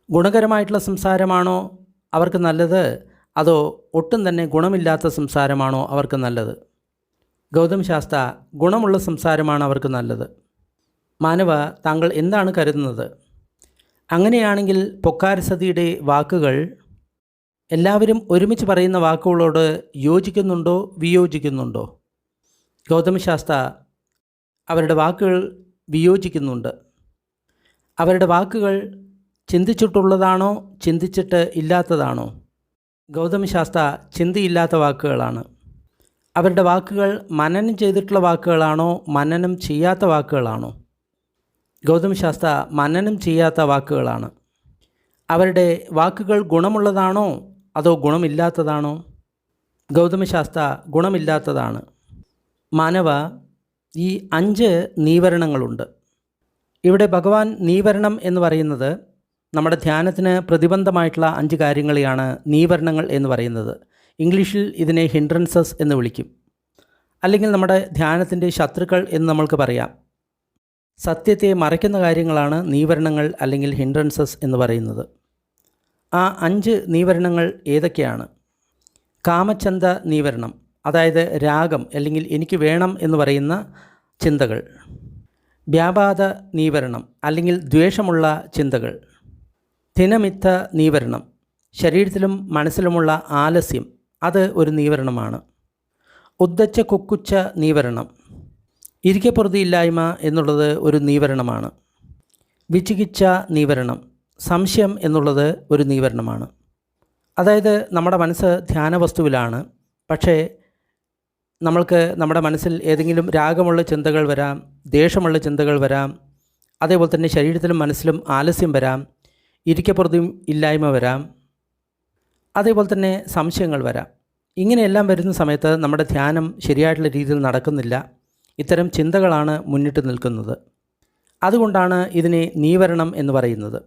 ഗുണകരമായിട്ടുള്ള സംസാരമാണോ അവർക്ക് നല്ലത്, അതോ ഒട്ടും തന്നെ ഗുണമില്ലാത്ത സംസാരമാണോ അവർക്ക് നല്ലത്? ഗൗതമശാസ്ത്ര, ഗുണമുള്ള സംസാരമാണ് അവർക്ക് നല്ലത്. മാനവ, താങ്കൾ എന്താണ് കരുതുന്നത്? അങ്ങനെയാണെങ്കിൽ പൊക്കാരസതിയുടെ വാക്കുകൾ എല്ലാവരും ഒരുമിച്ച് പറയുന്ന വാക്കുകളോട് യോജിക്കുന്നുണ്ടോ വിയോജിക്കുന്നുണ്ടോ? ഗൗതമശാസ്ത്ര, അവരുടെ വാക്കുകൾ വിയോജിക്കുന്നുണ്ട്. അവരുടെ വാക്കുകൾ ചിന്തിച്ചിട്ടുള്ളതാണോ ചിന്തിച്ചിട്ട് ഇല്ലാത്തതാണോ? ഗൗതമശാസ്ത്ര, ചിന്തയില്ലാത്ത വാക്കുകളാണ്. അവരുടെ വാക്കുകൾ മനനം ചെയ്തിട്ടുള്ള വാക്കുകളാണോ മനനം ചെയ്യാത്ത വാക്കുകളാണോ? ഗൗതമശാസ്ത്ര, മനനം ചെയ്യാത്ത വാക്കുകളാണ്. അവരുടെ വാക്കുകൾ ഗുണമുള്ളതാണോ അതോ ഗുണമില്ലാത്തതാണോ? ഗൗതമശാസ്ത്ര, ഗുണമില്ലാത്തതാണ്. മാനവ, ഈ 5 നീവരണങ്ങളുണ്ട്. ഇവിടെ ഭഗവാൻ നീവരണം എന്ന് പറയുന്നത് നമ്മുടെ ധ്യാനത്തിന് പ്രതിബന്ധമായിട്ടുള്ള 5 കാര്യങ്ങളെയാണ് നീവരണങ്ങൾ എന്ന് പറയുന്നത്. ഇംഗ്ലീഷിൽ ഇതിനെ ഹിൻഡ്രൻസസ് എന്ന് വിളിക്കും, അല്ലെങ്കിൽ നമ്മുടെ ധ്യാനത്തിൻ്റെ ശത്രുക്കൾ എന്ന് നമ്മൾക്ക് പറയാം. സത്യത്തെ മറയ്ക്കുന്ന കാര്യങ്ങളാണ് നീവരണങ്ങൾ അല്ലെങ്കിൽ ഹിൻഡ്രൻസസ് എന്ന് പറയുന്നത്. ആ 5 നീവരണങ്ങൾ ഏതൊക്കെയാണ്? കാമചന്ത നീവരണം, അതായത് രാഗം അല്ലെങ്കിൽ എനിക്ക് വേണം എന്ന് പറയുന്ന ചിന്തകൾ. വ്യാപാദ നീവരണം അല്ലെങ്കിൽ ദ്വേഷമുള്ള ചിന്തകൾ. ധിനമിത്ത നീവരണം, ശരീരത്തിലും മനസ്സിലുമുള്ള ആലസ്യം, അത് ഒരു നീവരണമാണ്. ഉദ്ദച്ച കുക്കുച്ച നീവരണം, ഇരിക്കപ്പുറതിയില്ലായ്മ എന്നുള്ളത് ഒരു നീവരണമാണ്. വിചികിച്ച നീവരണം, സംശയം എന്നുള്ളത് ഒരു നീവരണമാണ്. അതായത് നമ്മുടെ മനസ്സ് ധ്യാനവസ്തുവിലാണ്, പക്ഷേ നമ്മൾക്ക് നമ്മുടെ മനസ്സിൽ ഏതെങ്കിലും രാഗമുള്ള ചിന്തകൾ വരാം, ദേഷ്യമുള്ള ചിന്തകൾ വരാം, അതേപോലെ തന്നെ ശരീരത്തിലും മനസ്സിലും ആലസ്യം വരാം, ഇരിക്കപ്പുറത്തും ഇല്ലായ്മ വരാം, അതേപോലെ തന്നെ സംശയങ്ങൾ വരാം. ഇങ്ങനെയെല്ലാം വരുന്ന സമയത്ത് നമ്മുടെ ധ്യാനം ശരിയായിട്ടുള്ള രീതിയിൽ നടക്കുന്നില്ല. ഇത്തരം ചിന്തകളാണ് മുന്നിട്ട് നിൽക്കുന്നത്. അതുകൊണ്ടാണ് ഇതിനെ നീവരണം എന്ന് പറയുന്നത്.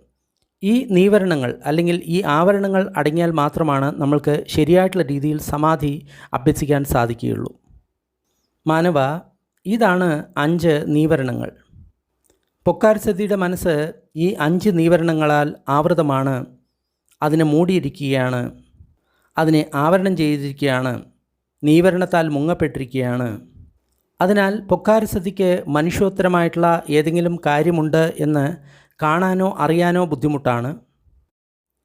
ഈ നീവരണങ്ങൾ അല്ലെങ്കിൽ ഈ ആവരണങ്ങൾ അടങ്ങിയാൽ മാത്രമാണ് നമ്മൾക്ക് ശരിയായിട്ടുള്ള രീതിയിൽ സമാധി അഭ്യസിക്കാൻ സാധിക്കുകയുള്ളൂ. മാനവ, ഇതാണ് 5 നീവരണങ്ങൾ. പൊക്കാരസതിയുടെ മനസ്സ് ഈ 5 നീവരണങ്ങളാൽ ആവൃതമാണ്. അതിനെ മൂടിയിരിക്കുകയാണ്, അതിനെ ആവരണം ചെയ്തിരിക്കുകയാണ്, നീവരണത്താൽ മുങ്ങപ്പെട്ടിരിക്കുകയാണ്. അതിനാൽ പൊക്കാരസതിക്ക് മനുഷ്യോത്തരമായിട്ടുള്ള ഏതെങ്കിലും കാര്യമുണ്ട് എന്ന് കാണാനോ അറിയാനോ ബുദ്ധിമുട്ടാണ്.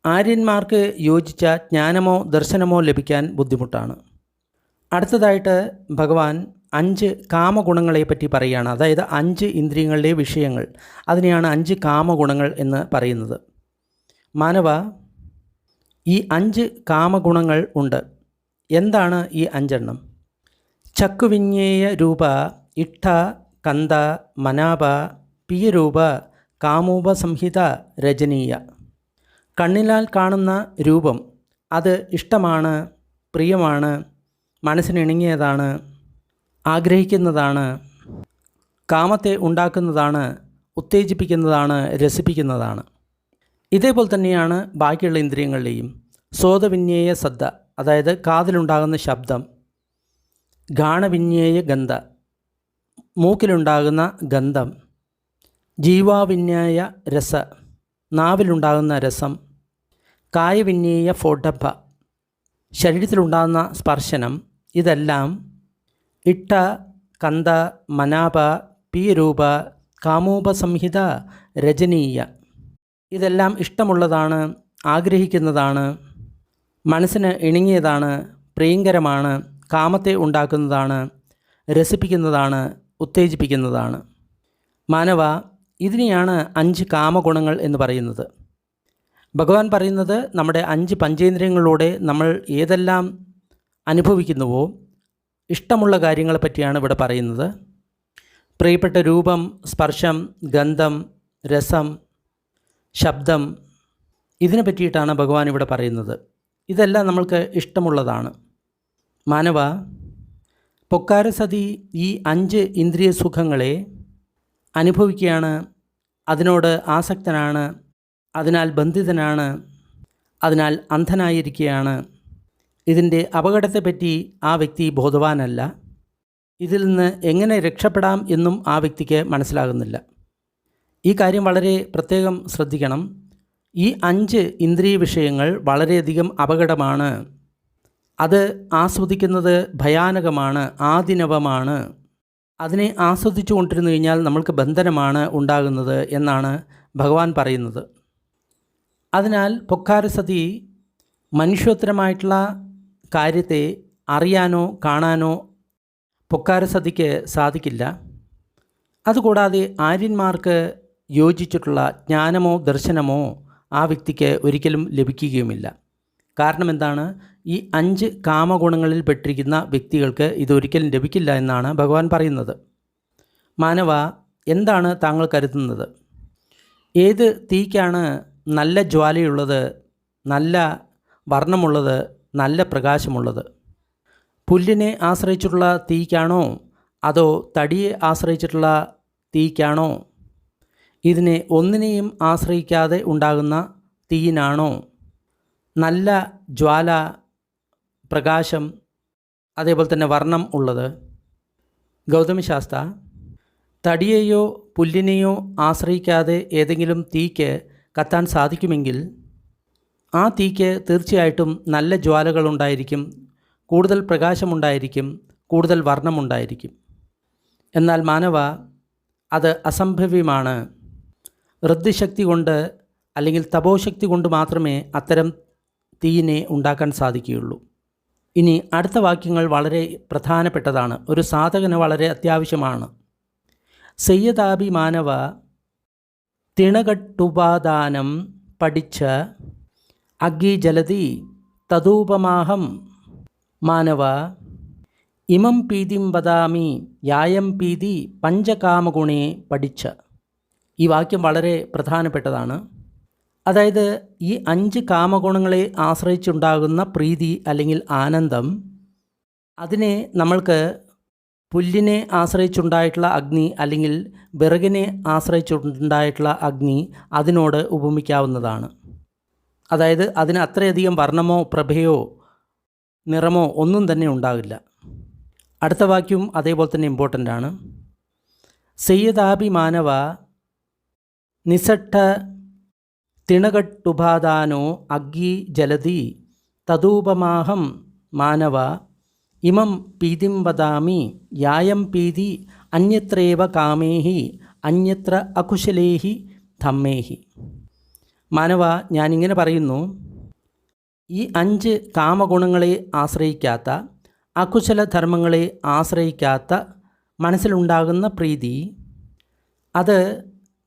ആര്യന്മാർക്ക് യോജിച്ച ജ്ഞാനമോ ദർശനമോ ലഭിക്കാൻ ബുദ്ധിമുട്ടാണ്. അടുത്തതായിട്ട് ഭഗവാൻ 5 കാമഗുണങ്ങളെ പറ്റി പറയുകയാണ്. അതായത് 5 ഇന്ദ്രിയങ്ങളുടെ വിഷയങ്ങൾ, അതിനെയാണ് 5 കാമഗുണങ്ങൾ എന്ന് പറയുന്നത്. മാനവ, ഈ 5 കാമഗുണങ്ങൾ ഉണ്ട്. എന്താണ് ഈ 5 എണ്ണം? ചക്കുവിജ്ഞേയ രൂപ, ഇട്ട, കന്ത, മനാപ, പിയരൂപ, കാമൂപ സംഹിത, രജനീയ. കണ്ണിനാൽ കാണുന്ന രൂപം അത് ഇഷ്ടമാണ്, പ്രിയമാണ്, മനസ്സിനിണങ്ങിയതാണ്. ആഗ്രഹിക്കുന്നതാണ്, കാമത്തെ ഉണ്ടാക്കുന്നതാണ്, ഉത്തേജിപ്പിക്കുന്നതാണ്, രസിപ്പിക്കുന്നതാണ്. ഇതേപോലെ തന്നെയാണ് ബാക്കിയുള്ള ഇന്ദ്രിയങ്ങളിലെയും. സ്രോതവിന്യേയ സദ്ദ, അതായത് കാതിലുണ്ടാകുന്ന ശബ്ദം, ഘാണവിന്യേയ ഗന്ധ, മൂക്കിലുണ്ടാകുന്ന ഗന്ധം, ജീവാവിന്യായ രസ, നാവിലുണ്ടാകുന്ന രസം, കായവിന്യേയ ഫോഡഭ, ശരീരത്തിലുണ്ടാകുന്ന സ്പർശനം. ഇതെല്ലാം ഇട്ട കന്ത മനാപ പീരൂപ കാമോപസംഹിത രജനീയ, ഇതെല്ലാം ഇഷ്ടമുള്ളതാണ്, ആഗ്രഹിക്കുന്നതാണ്, മനസ്സിന് ഇണങ്ങിയതാണ്, പ്രിയങ്കരമാണ്, കാമത്തെ ഉണ്ടാക്കുന്നതാണ്, രസിപ്പിക്കുന്നതാണ്, ഉത്തേജിപ്പിക്കുന്നതാണ്. മാനവ, ഇതിനെയാണ് 5 കാമഗുണങ്ങൾ എന്ന് പറയുന്നത്. ഭഗവാൻ പറയുന്നത് നമ്മുടെ 5 പഞ്ചേന്ദ്രിയങ്ങളിലൂടെ നമ്മൾ ഏതെല്ലാം അനുഭവിക്കുന്നുവോ ഇഷ്ടമുള്ള കാര്യങ്ങളെ പറ്റിയാണ് ഇവിടെ പറയുന്നത്. പ്രിയപ്പെട്ട രൂപം, സ്പർശം, ഗന്ധം, രസം, ശബ്ദം, ഇതിനെ പറ്റിയിട്ടാണ് ഭഗവാൻ ഇവിടെ പറയുന്നത്. ഇതെല്ലാം നമ്മൾക്ക് ഇഷ്ടമുള്ളതാണ്. മാനവ, പൊക്കാരസതി ഈ 5 ഇന്ദ്രിയ സുഖങ്ങളെ അനുഭവിക്കുകയാണ്, അതിനോട് ആസക്തനാണ്, അതിനാൽ ബന്ധിതനാണ്, അതിനാൽ അന്ധനായിരിക്കുകയാണ്. ഇതിൻ്റെ അപകടത്തെപ്പറ്റി ആ വ്യക്തി ബോധവാനല്ല. ഇതിൽ നിന്ന് എങ്ങനെ രക്ഷപ്പെടാം എന്നും ആ വ്യക്തിക്ക് മനസ്സിലാകുന്നില്ല. ഈ കാര്യം വളരെ പ്രത്യേകം ശ്രദ്ധിക്കണം. ഈ 5 ഇന്ദ്രിയ വിഷയങ്ങൾ വളരെയധികം അപകടമാണ്. അത് ആസ്വദിക്കുന്നത് ഭയാനകമാണ്, ആദിനവമാണ്. അതിനെ ആസ്വദിച്ചു കൊണ്ടിരുന്നു കഴിഞ്ഞാൽ നമ്മൾക്ക് ബന്ധനമാണ് ഉണ്ടാകുന്നത് എന്നാണ് ഭഗവാൻ പറയുന്നത്. അതിനാൽ പൊക്കാരസതി മനുഷ്യോത്തരമായിട്ടുള്ള കാര്യത്തെ അറിയാനോ കാണാനോ പൊക്കാരസതിക്ക് സാധിക്കില്ല. അതുകൂടാതെ ആര്യന്മാർക്ക് യോജിച്ചിട്ടുള്ള ജ്ഞാനമോ ദർശനമോ ആ വ്യക്തിക്ക് ഒരിക്കലും ലഭിക്കുകയുമില്ല. കാരണം എന്താണ്? ഈ 5 കാമഗുണങ്ങളിൽ പെട്ടിരിക്കുന്ന വ്യക്തികൾക്ക് ഇതൊരിക്കലും ലഭിക്കില്ല എന്നാണ് ഭഗവാൻ പറയുന്നത്. മാനവ, എന്താണ് താങ്കൾ കരുതുന്നത്? ഏത് തീക്കാണ് നല്ല ജ്വാലയുള്ളത്, നല്ല വർണ്ണമുള്ളത്, നല്ല പ്രകാശമുള്ളത്? പുല്ലിനെ ആശ്രയിച്ചിട്ടുള്ള തീക്കാണോ അതോ തടിയെ ആശ്രയിച്ചിട്ടുള്ള തീക്കാണോ? ഇതിനെ ഒന്നിനെയും ആശ്രയിക്കാതെ ഉണ്ടാകുന്ന തീയിനാണോ നല്ല ജ്വാല, പ്രകാശം, അതേപോലെ തന്നെ വർണ്ണം ഉള്ളത്? ഗൗതമശാസ്ത്ര, തടിയെയോ പുല്ലിനെയോ ആശ്രയിക്കാതെ ഏതെങ്കിലും തീക്ക് കത്താൻ സാധിക്കുമെങ്കിൽ ആ തീക്ക് തീർച്ചയായിട്ടും നല്ല ജ്വാലകളുണ്ടായിരിക്കും, കൂടുതൽ പ്രകാശമുണ്ടായിരിക്കും, കൂടുതൽ വർണ്ണമുണ്ടായിരിക്കും. എന്നാൽ മാനവ, അത് അസംഭവ്യമാണ്. ഋദ്ധിശക്തി കൊണ്ട് അല്ലെങ്കിൽ തപോശക്തി കൊണ്ട് മാത്രമേ അത്തരം തീയിനെ ഉണ്ടാക്കാൻ സാധിക്കുകയുള്ളൂ. ഇനി അടുത്ത വാക്യങ്ങൾ വളരെ പ്രധാനപ്പെട്ടതാണ്, ഒരു സാധകന് വളരെ അത്യാവശ്യമാണ്. സയ്യദാപി മാനവ തിണകട്ടുപാദാനം പഠിച്ച അഗ്നി ജലതി തദൂപമാഹം മാനവ ഇമം പീതിം വദാമി യായം പീതി പഞ്ചകാമഗുണേ പഠിച്ച. ഈ വാക്യം വളരെ പ്രധാനപ്പെട്ടതാണ്. അതായത് ഈ 5 കാമഗുണങ്ങളെ ആശ്രയിച്ചുണ്ടാകുന്ന പ്രീതി അല്ലെങ്കിൽ ആനന്ദം, അതിനെ നമ്മൾക്ക് പുല്ലിനെ ആശ്രയിച്ചുണ്ടായിട്ടുള്ള അഗ്നി അല്ലെങ്കിൽ വിറകിനെ ആശ്രയിച്ചുണ്ടായിട്ടുള്ള അഗ്നി അതിനോട് ഉപമിക്കാവുന്നതാണ്. അതായത് അതിന് അത്രയധികം വർണ്ണമോ പ്രഭയോ നിറമോ ഒന്നും തന്നെ ഉണ്ടാകില്ല. അടുത്ത വാക്യം അതേപോലെ തന്നെ ഇമ്പോർട്ടൻ്റ് ആണ്. സയ്യദാപി മാനവ നിസട്ട തിണകട്ടുപാദാനോ അഗ്നി ജലതി തദൂപമാഹം മാനവ ഇമം പീതിം വദാമി യായം പീതി അന്യത്രേവ കാമേഹി അന്യത്ര അകുശലേഹി ധമ്മേഹി. മാനവ, ഞാനിങ്ങനെ പറയുന്നു, ഈ 5 കാമഗുണങ്ങളെ ആശ്രയിക്കാത്ത, അകുശല ധർമ്മങ്ങളെ ആശ്രയിക്കാത്ത മനസ്സിലുണ്ടാകുന്ന പ്രീതി, അത്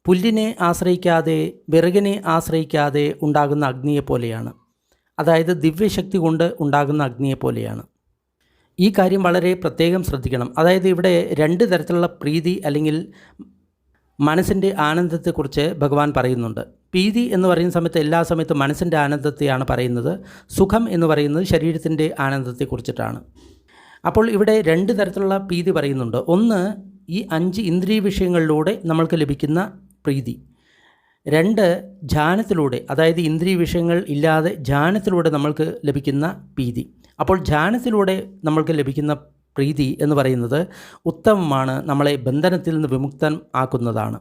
പുല്ലിനെ ആശ്രയിക്കാതെ വിറകിനെ ആശ്രയിക്കാതെ ഉണ്ടാകുന്ന അഗ്നിയെപ്പോലെയാണ്. അതായത് ദിവ്യശക്തി കൊണ്ട് ഉണ്ടാകുന്ന അഗ്നിയെപ്പോലെയാണ്. ഈ കാര്യം വളരെ പ്രത്യേകം ശ്രദ്ധിക്കണം. അതായത് ഇവിടെ 2 തരത്തിലുള്ള പ്രീതി അല്ലെങ്കിൽ മനസ്സിൻ്റെ ആനന്ദത്തെക്കുറിച്ച് ഭഗവാൻ പറയുന്നുണ്ട്. പ്രീതി എന്ന് പറയുന്ന സമയത്ത് എല്ലാ സമയത്തും മനസ്സിൻ്റെ ആനന്ദത്തെയാണ് പറയുന്നത്. സുഖം എന്ന് പറയുന്നത് ശരീരത്തിൻ്റെ ആനന്ദത്തെക്കുറിച്ചിട്ടാണ്. അപ്പോൾ ഇവിടെ രണ്ട് തരത്തിലുള്ള പ്രീതി പറയുന്നുണ്ട്. ഒന്ന്, ഈ 5 ഇന്ദ്രിയ വിഷയങ്ങളിലൂടെ നമ്മൾക്ക് ലഭിക്കുന്ന പ്രീതി. 2, ധ്യാനത്തിലൂടെ, അതായത് ഇന്ദ്രിയ വിഷയങ്ങൾ ഇല്ലാതെ ധ്യാനത്തിലൂടെ നമ്മൾക്ക് ലഭിക്കുന്ന പ്രീതി. അപ്പോൾ ധ്യാനത്തിലൂടെ നമ്മൾക്ക് ലഭിക്കുന്ന പ്രീതി എന്ന് പറയുന്നത് ഉത്തമമാണ്, നമ്മളെ ബന്ധനത്തിൽ നിന്ന് വിമുക്തൻ ആക്കുന്നതാണ്.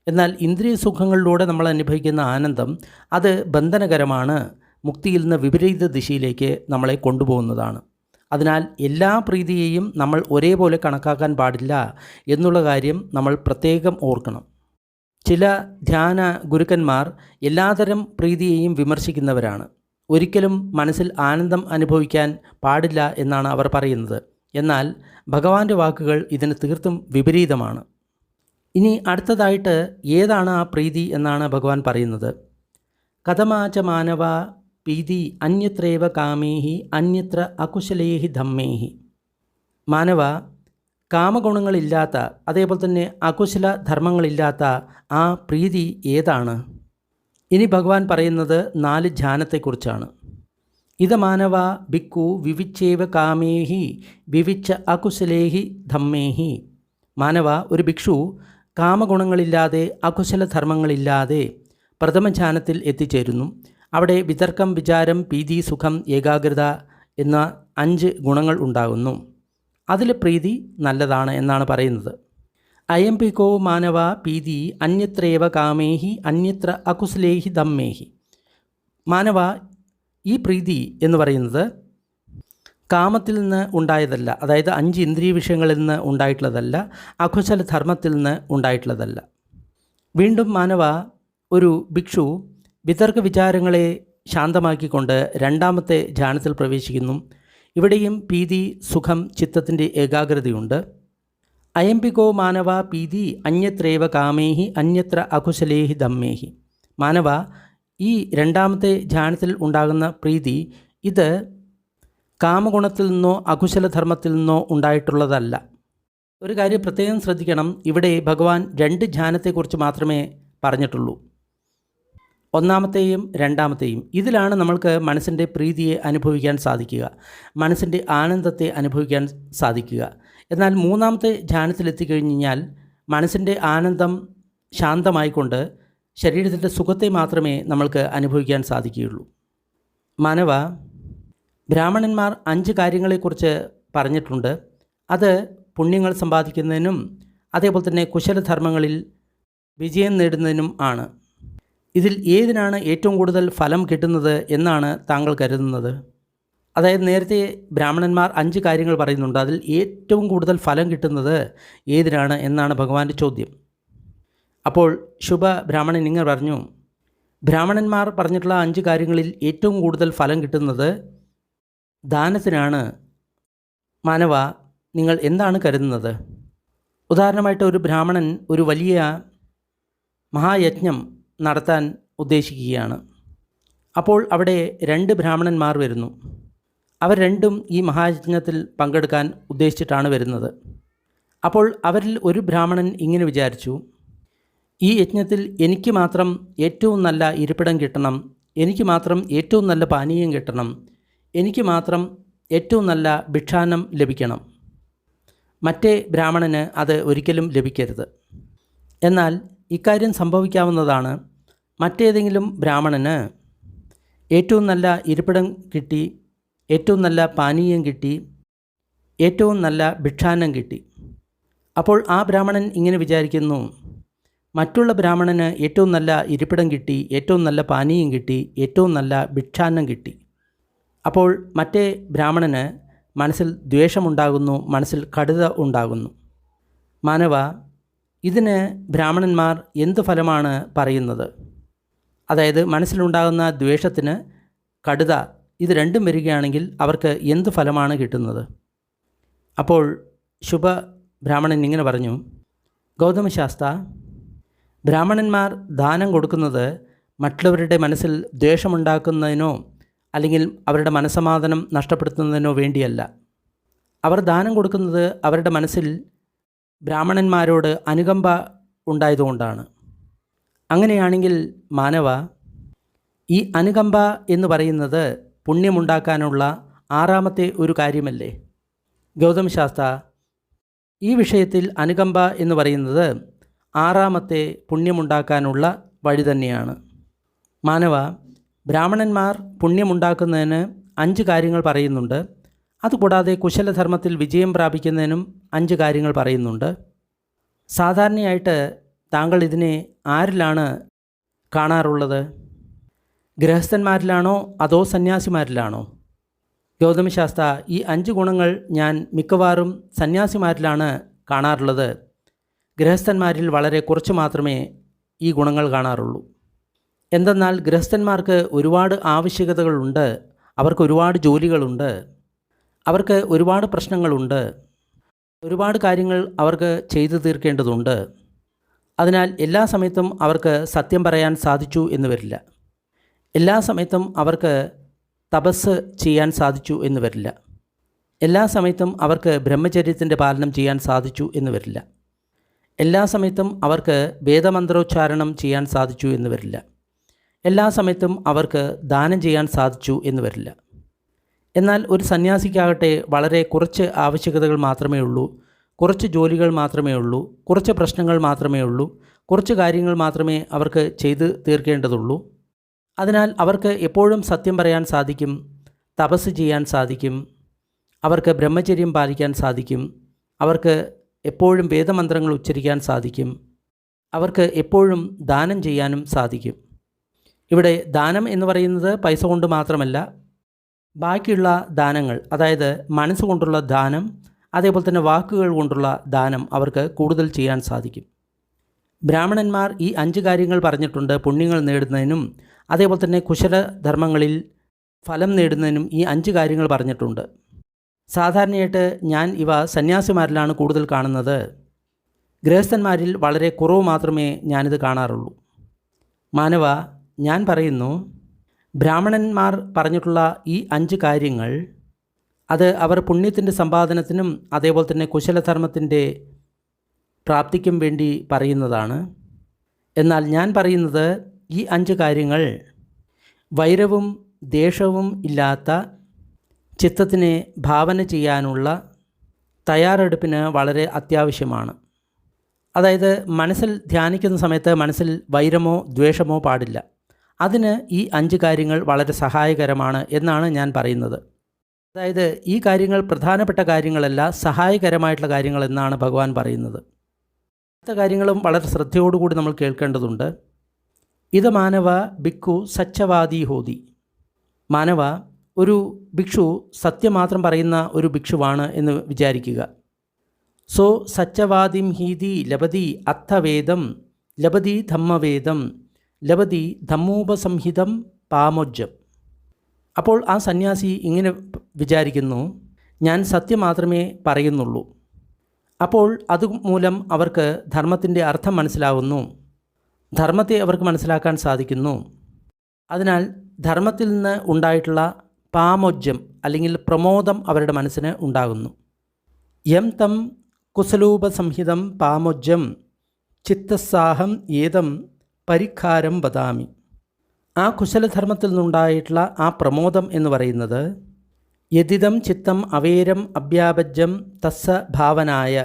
എന്നാൽ ഇന്ദ്രിയ സുഖങ്ങളിലൂടെ നമ്മൾ അനുഭവിക്കുന്ന ആനന്ദം അത് ബന്ധനകരമാണ്, മുക്തിയിൽ നിന്ന് വിപരീത ദിശയിലേക്ക് നമ്മളെ കൊണ്ടുപോകുന്നതാണ്. അതിനാൽ എല്ലാ പ്രീതിയെയും നമ്മൾ ഒരേപോലെ കണക്കാക്കാൻ പാടില്ല എന്നുള്ള കാര്യം നമ്മൾ പ്രത്യേകം ഓർക്കണം. ചില ധ്യാന ഗുരുക്കന്മാർ എല്ലാതരം പ്രീതിയെയും വിമർശിക്കുന്നവരാണ്. ഒരിക്കലും മനസ്സിൽ ആനന്ദം അനുഭവിക്കാൻ പാടില്ല എന്നാണ് അവർ പറയുന്നത്. എന്നാൽ ഭഗവാന്റെ വാക്കുകൾ ഇതിന് തീർത്തും വിപരീതമാണ്. ഇനി അടുത്തതായിട്ട് ഏതാണ് ആ പ്രീതി എന്നാണ് ഭഗവാൻ പറയുന്നത്. കഥമാച മാനവ പ്രീതി അന്യത്രേവ കാമേഹി അന്യത്ര അകുശലേഹി ധമ്മേഹി. മാനവ, കാമഗുണങ്ങളില്ലാത്ത, അതേപോലെ തന്നെ അകുശല ധർമ്മങ്ങളില്ലാത്ത ആ പ്രീതി ഏതാണ്? ഇനി ഭഗവാൻ പറയുന്നത് 4 ധ്യാനത്തെക്കുറിച്ചാണ്. ഇത മാനവ ഭിക്കു വിവിച്ചേവ കാമേഹി വിവിച്ച അകുശലേഹി ധമ്മേഹി. മാനവ, ഒരു ഭിക്ഷു കാമഗുണങ്ങളില്ലാതെ അകുശല ധർമ്മങ്ങളില്ലാതെ പ്രഥമ ധ്യാനത്തിൽ എത്തിച്ചേരുന്നു. അവിടെ വിതർക്കം, വിചാരം, പ്രീതി, സുഖം, ഏകാഗ്രത എന്ന 5 ഗുണങ്ങൾ ഉണ്ടാകുന്നു. അതിൽ പ്രീതി നല്ലതാണ് എന്നാണ് പറയുന്നത്. അയംപികോ മാനവ പ്രീതി അന്യത്രേവ കാമേഹി അന്യത്ര അകുശലേഹി ധമ്മേഹി. മാനവ, ഈ പ്രീതി എന്ന് പറയുന്നത് കാമത്തിൽ നിന്ന് ഉണ്ടായതല്ല, അതായത് 5 ഇന്ദ്രിയ വിഷയങ്ങളിൽ നിന്ന് ഉണ്ടായിട്ടുള്ളതല്ല, അകുശല ധർമ്മത്തിൽ നിന്ന് ഉണ്ടായിട്ടുള്ളതല്ല. വീണ്ടും മാനവ, ഒരു ഭിക്ഷു വിതർക്ക വിചാരങ്ങളെ ശാന്തമാക്കിക്കൊണ്ട് രണ്ടാമത്തെ ധ്യാനത്തിൽ പ്രവേശിക്കുന്നു. ഇവിടെയും പ്രീതി, സുഖം, ചിത്തത്തിൻ്റെ ഏകാഗ്രതയുണ്ട്. അയംപികോ മാനവ പ്രീതി അന്യത്രേവ കാമേഹി അന്യത്ര അകുശലേഹി ധമ്മേഹി. മാനവ, ഈ രണ്ടാമത്തെ ധ്യാനത്തിൽ ഉണ്ടാകുന്ന പ്രീതി ഇത് കാമഗുണത്തിൽ നിന്നോ അകുശലധർമ്മത്തിൽ നിന്നോ ഉണ്ടായിട്ടുള്ളതല്ല. ഒരു കാര്യം പ്രത്യേകം ശ്രദ്ധിക്കണം, ഇവിടെ ഭഗവാൻ 2 ധ്യാനത്തെക്കുറിച്ച് മാത്രമേ പറഞ്ഞിട്ടുള്ളൂ, ഒന്നാമത്തെയും രണ്ടാമത്തെയും. ഇതിലാണ് നമ്മൾക്ക് മനസ്സിൻ്റെ പ്രീതിയെ അനുഭവിക്കാൻ സാധിക്കുക, മനസ്സിൻ്റെ ആനന്ദത്തെ അനുഭവിക്കാൻ സാധിക്കുക. എന്നാൽ മൂന്നാമത്തെ ധ്യാനത്തിലെത്തിക്കഴിഞ്ഞ് കഴിഞ്ഞാൽ മനസ്സിൻ്റെ ആനന്ദം ശാന്തമായിക്കൊണ്ട് ശരീരത്തിൻ്റെ സുഖത്തെ മാത്രമേ നമ്മൾക്ക് അനുഭവിക്കാൻ സാധിക്കുകയുള്ളൂ. മാനവ, ബ്രാഹ്മണന്മാർ 5 കാര്യങ്ങളെക്കുറിച്ച് പറഞ്ഞിട്ടുണ്ട്. അത് പുണ്യങ്ങൾ സമ്പാദിക്കുന്നതിനും അതേപോലെ തന്നെ കുശലധർമ്മങ്ങളിൽ വിജയം നേടുന്നതിനും ആണ്. ഇതിൽ ഏതിനാണ് ഏറ്റവും കൂടുതൽ ഫലം കിട്ടുന്നത് എന്നാണ് താങ്കൾ കരുതുന്നത്? അതായത് നേരത്തെ ബ്രാഹ്മണന്മാർ 5 കാര്യങ്ങൾ പറയുന്നുണ്ട്, അതിൽ ഏറ്റവും കൂടുതൽ ഫലം കിട്ടുന്നത് ഏതിനാണ് എന്നാണ് ഭഗവാന്റെ ചോദ്യം. അപ്പോൾ ശുഭ ബ്രാഹ്മണൻ ഇങ്ങനെ പറഞ്ഞു, ബ്രാഹ്മണന്മാർ പറഞ്ഞിട്ടുള്ള 5 കാര്യങ്ങളിൽ ഏറ്റവും കൂടുതൽ ഫലം കിട്ടുന്നത് ദാനത്തിനാണ്. മാനവ, നിങ്ങൾ എന്താണ് കരുതുന്നത്? ഉദാഹരണമായിട്ട് ഒരു ബ്രാഹ്മണൻ ഒരു വലിയ മഹായജ്ഞം നടത്താൻ ഉദ്ദേശിക്കുകയാണ്. അപ്പോൾ അവിടെ 2 ബ്രാഹ്മണന്മാർ വരുന്നു. അവർ രണ്ടും ഈ മഹായജ്ഞത്തിൽ പങ്കെടുക്കാൻ ഉദ്ദേശിച്ചിട്ടാണ് വരുന്നത്. അപ്പോൾ അവരിൽ ഒരു ബ്രാഹ്മണൻ ഇങ്ങനെ വിചാരിച്ചു, ഈ യജ്ഞത്തിൽ എനിക്ക് മാത്രം ഏറ്റവും നല്ല ഇരിപ്പിടം കിട്ടണം, എനിക്ക് മാത്രം ഏറ്റവും നല്ല പാനീയം കിട്ടണം, എനിക്ക് മാത്രം ഏറ്റവും നല്ല ഭിക്ഷാന്നം ലഭിക്കണം, മറ്റേ ബ്രാഹ്മണന് അത് ഒരിക്കലും ലഭിക്കരുത്. എന്നാൽ ഇക്കാര്യം സംഭവിക്കാവുന്നതാണ്. മറ്റേതെങ്കിലും ബ്രാഹ്മണന് ഏറ്റവും നല്ല ഇരിപ്പിടം കിട്ടി, ഏറ്റവും നല്ല പാനീയം കിട്ടി, ഏറ്റവും നല്ല ഭിക്ഷാന്നം കിട്ടി. അപ്പോൾ ആ ബ്രാഹ്മണൻ ഇങ്ങനെ വിചാരിക്കുന്നു, മറ്റുള്ള ബ്രാഹ്മണന് ഏറ്റവും നല്ല ഇരിപ്പിടം കിട്ടി, ഏറ്റവും നല്ല പാനീയം കിട്ടി, ഏറ്റവും നല്ല ഭിക്ഷാന്നം കിട്ടി. അപ്പോൾ മറ്റേ ബ്രാഹ്മണന് മനസ്സിൽ ദ്വേഷമുണ്ടാകുന്നു, മനസ്സിൽ കടുത ഉണ്ടാകുന്നു. മാനവ, ഇതിന് ബ്രാഹ്മണന്മാർ എന്ത് ഫലമാണ് പറയുന്നത്? അതായത് മനസ്സിലുണ്ടാകുന്ന ദ്വേഷത്തിന് കടുത, ഇത് രണ്ടും വരികയാണെങ്കിൽ അവർക്ക് എന്ത് ഫലമാണ് കിട്ടുന്നത്? അപ്പോൾ ശുഭ ബ്രാഹ്മണൻ ഇങ്ങനെ പറഞ്ഞു, ഗൗതമശാസ്ത്ര, ബ്രാഹ്മണന്മാർ ദാനം കൊടുക്കുന്നത് മറ്റുള്ളവരുടെ മനസ്സിൽ ദ്വേഷമുണ്ടാക്കുന്നതിനോ അല്ലെങ്കിൽ അവരുടെ മനസ്സമാധാനം നഷ്ടപ്പെടുത്തുന്നതിനോ വേണ്ടിയല്ല. അവർ ദാനം കൊടുക്കുന്നത് അവരുടെ മനസ്സിൽ ബ്രാഹ്മണന്മാരോട് അനുകമ്പ ഉണ്ടായതുകൊണ്ടാണ്. അങ്ങനെയാണെങ്കിൽ മാനവ, ഈ അനുകമ്പ എന്ന് പറയുന്നത് പുണ്യമുണ്ടാക്കാനുള്ള 6ാമത്തെ ഒരു കാര്യമല്ലേ? ഗൗതമശാസ്ത്ര, ഈ വിഷയത്തിൽ അനുകമ്പ എന്ന് പറയുന്നത് ആറാമത്തെ പുണ്യമുണ്ടാക്കാനുള്ള വഴി തന്നെയാണ്. മാനവ, ബ്രാഹ്മണന്മാർ പുണ്യമുണ്ടാക്കുന്നതിന് 5 കാര്യങ്ങൾ പറയുന്നുണ്ട്. അതുകൂടാതെ കുശലധർമ്മത്തിൽ വിജയം പ്രാപിക്കുന്നതിനും 5 കാര്യങ്ങൾ പറയുന്നുണ്ട്. സാധാരണയായിട്ട് താങ്കൾ ഇതിനെ ആരിലാണ് കാണാറുള്ളത്? ഗൃഹസ്ഥന്മാരിലാണോ അതോ സന്യാസിമാരിലാണോ? ഗൗതമശാസ്ത്ര, ഈ 5 ഗുണങ്ങൾ ഞാൻ മിക്കവാറും സന്യാസിമാരിലാണ് കാണാറുള്ളത്. ഗൃഹസ്ഥന്മാരിൽ വളരെ കുറച്ച് മാത്രമേ ഈ ഗുണങ്ങൾ കാണാറുള്ളൂ. എന്തെന്നാൽ ഗൃഹസ്ഥന്മാർക്ക് ഒരുപാട് ആവശ്യകതകളുണ്ട്, അവർക്ക് ഒരുപാട് ജോലികളുണ്ട്, അവർക്ക് ഒരുപാട് പ്രശ്നങ്ങളുണ്ട്, ഒരുപാട് കാര്യങ്ങൾ അവർക്ക് ചെയ്തു തീർക്കേണ്ടതുണ്ട്. അതിനാൽ എല്ലാ സമയത്തും അവർക്ക് സത്യം പറയാൻ സാധിച്ചു എന്ന് വരില്ല. എല്ലാ സമയത്തും അവർക്ക് തപസ് ചെയ്യാൻ സാധിച്ചു എന്ന് വരില്ല. എല്ലാ സമയത്തും അവർക്ക് ബ്രഹ്മചര്യത്തിൻ്റെ പാലനം ചെയ്യാൻ സാധിച്ചു എന്ന് വരില്ല. എല്ലാ സമയത്തും അവർക്ക് വേദമന്ത്രോച്ചാരണം ചെയ്യാൻ സാധിച്ചു എന്ന് വരില്ല. എല്ലാ സമയത്തും അവർക്ക് ദാനം ചെയ്യാൻ സാധിച്ചു എന്ന് വരില്ല. എന്നാൽ ഒരു സന്യാസിക്കാകട്ടെ വളരെ കുറച്ച് ആവശ്യകതകൾ മാത്രമേ ഉള്ളൂ, കുറച്ച് ജോലികൾ മാത്രമേ ഉള്ളൂ, കുറച്ച് പ്രശ്നങ്ങൾ മാത്രമേ ഉള്ളൂ, കുറച്ച് കാര്യങ്ങൾ മാത്രമേ അവർക്ക് ചെയ്ത് തീർക്കേണ്ടതുള്ളൂ. അതിനാൽ അവർക്ക് എപ്പോഴും സത്യം പറയാൻ സാധിക്കും, തപസ് ചെയ്യാൻ സാധിക്കും, അവർക്ക് ബ്രഹ്മചര്യം പാലിക്കാൻ സാധിക്കും, അവർക്ക് എപ്പോഴും വേദമന്ത്രങ്ങൾ ഉച്ചരിക്കാൻ സാധിക്കും, അവർക്ക് എപ്പോഴും ദാനം ചെയ്യാനും സാധിക്കും. ഇവിടെ ദാനം എന്ന് പറയുന്നത് പൈസ കൊണ്ട് മാത്രമല്ല, ബാക്കിയുള്ള ദാനങ്ങൾ, അതായത് മനസ്സുകൊണ്ടുള്ള ദാനം, അതേപോലെ തന്നെ വാക്കുകൾ കൊണ്ടുള്ള ദാനം അവർക്ക് കൂടുതൽ ചെയ്യാൻ സാധിക്കും. ബ്രാഹ്മണന്മാർ ഈ 5 കാര്യങ്ങൾ പറഞ്ഞിട്ടുണ്ട്. പുണ്യങ്ങൾ നേടുന്നതിനും അതേപോലെ തന്നെ കുശലധർമ്മങ്ങളിൽ ഫലം നേടുന്നതിനും ഈ 5 കാര്യങ്ങൾ പറഞ്ഞിട്ടുണ്ട്. സാധാരണയായിട്ട് ഞാൻ ഇവ സന്യാസിമാരിലാണ് കൂടുതൽ കാണുന്നത്. ഗൃഹസ്ഥന്മാരിൽ വളരെ കുറവ് മാത്രമേ ഞാനിത് കാണാറുള്ളൂ. മാനവ, ഞാൻ പറയുന്നു, ബ്രാഹ്മണന്മാർ പറഞ്ഞിട്ടുള്ള ഈ 5 കാര്യങ്ങൾ അത് അവർ പുണ്യത്തിൻ്റെ സമ്പാദനത്തിനും അതേപോലെ തന്നെ കുശലധർമ്മത്തിൻ്റെ പ്രാപ്തിക്കും വേണ്ടി പറയുന്നതാണ്. എന്നാൽ ഞാൻ പറയുന്നത് ഈ 5 കാര്യങ്ങൾ വൈരവും ദ്വേഷവും ഇല്ലാത്ത ചിത്തത്തിനെ ഭാവന ചെയ്യാനുള്ള തയ്യാറെടുപ്പിന് വളരെ അത്യാവശ്യമാണ്. അതായത് മനസ്സിൽ ധ്യാനിക്കുന്ന സമയത്ത് മനസ്സിൽ വൈരമോ ദ്വേഷമോ പാടില്ല. അതിന് ഈ 5 കാര്യങ്ങൾ വളരെ സഹായകരമാണ് എന്നാണ് ഞാൻ പറയുന്നത്. അതായത് ഈ കാര്യങ്ങൾ പ്രധാനപ്പെട്ട കാര്യങ്ങളല്ല, സഹായകരമായിട്ടുള്ള കാര്യങ്ങൾ എന്നാണ് ഭഗവാൻ പറയുന്നത്. അടുത്ത കാര്യങ്ങളും വളരെ ശ്രദ്ധയോടുകൂടി നമ്മൾ കേൾക്കേണ്ടതുണ്ട്. ഇത് മാനവ ഭിക്ഷു സത്യവാദി ഹോതി. മാനവ, ഒരു ഭിക്ഷു സത്യം മാത്രം പറയുന്ന ഒരു ഭിക്ഷുവാണ് എന്ന് വിചാരിക്കുക. സോ സത്യവാദിം ഹീതി ലഭതി അർത്ഥവേദം ലഭതി ധമ്മവേദം ലഭതി ധമ്മോപസംഹിതം പാമോജ്ജം. അപ്പോൾ ആ സന്യാസി ഇങ്ങനെ വിചാരിക്കുന്നു, ഞാൻ സത്യം മാത്രമേ പറയുന്നുള്ളൂ. അപ്പോൾ അതുമൂലം അവർക്ക് ധർമ്മത്തിൻ്റെ അർത്ഥം മനസ്സിലാവുന്നു, ധർമ്മത്തെ അവർക്ക് മനസ്സിലാക്കാൻ സാധിക്കുന്നു. അതിനാൽ ധർമ്മത്തിൽ നിന്ന് ഉണ്ടായിട്ടുള്ള പാമോജ്യം അല്ലെങ്കിൽ പ്രമോദം അവരുടെ മനസ്സിന് ഉണ്ടാകുന്നു. യം തം കുശലോപസംഹിതം പാമോജ്യം ചിത്തസാഹം ഏതം പരിഖാരം വദാമി. ആ കുശലധർമ്മത്തിൽ നിന്നുണ്ടായിട്ടുള്ള ആ പ്രമോദം എന്ന് പറയുന്നത് യതിദം ചിത്തം അവേരം അഭ്യാപജ്യം തസ്സ ഭാവനായ,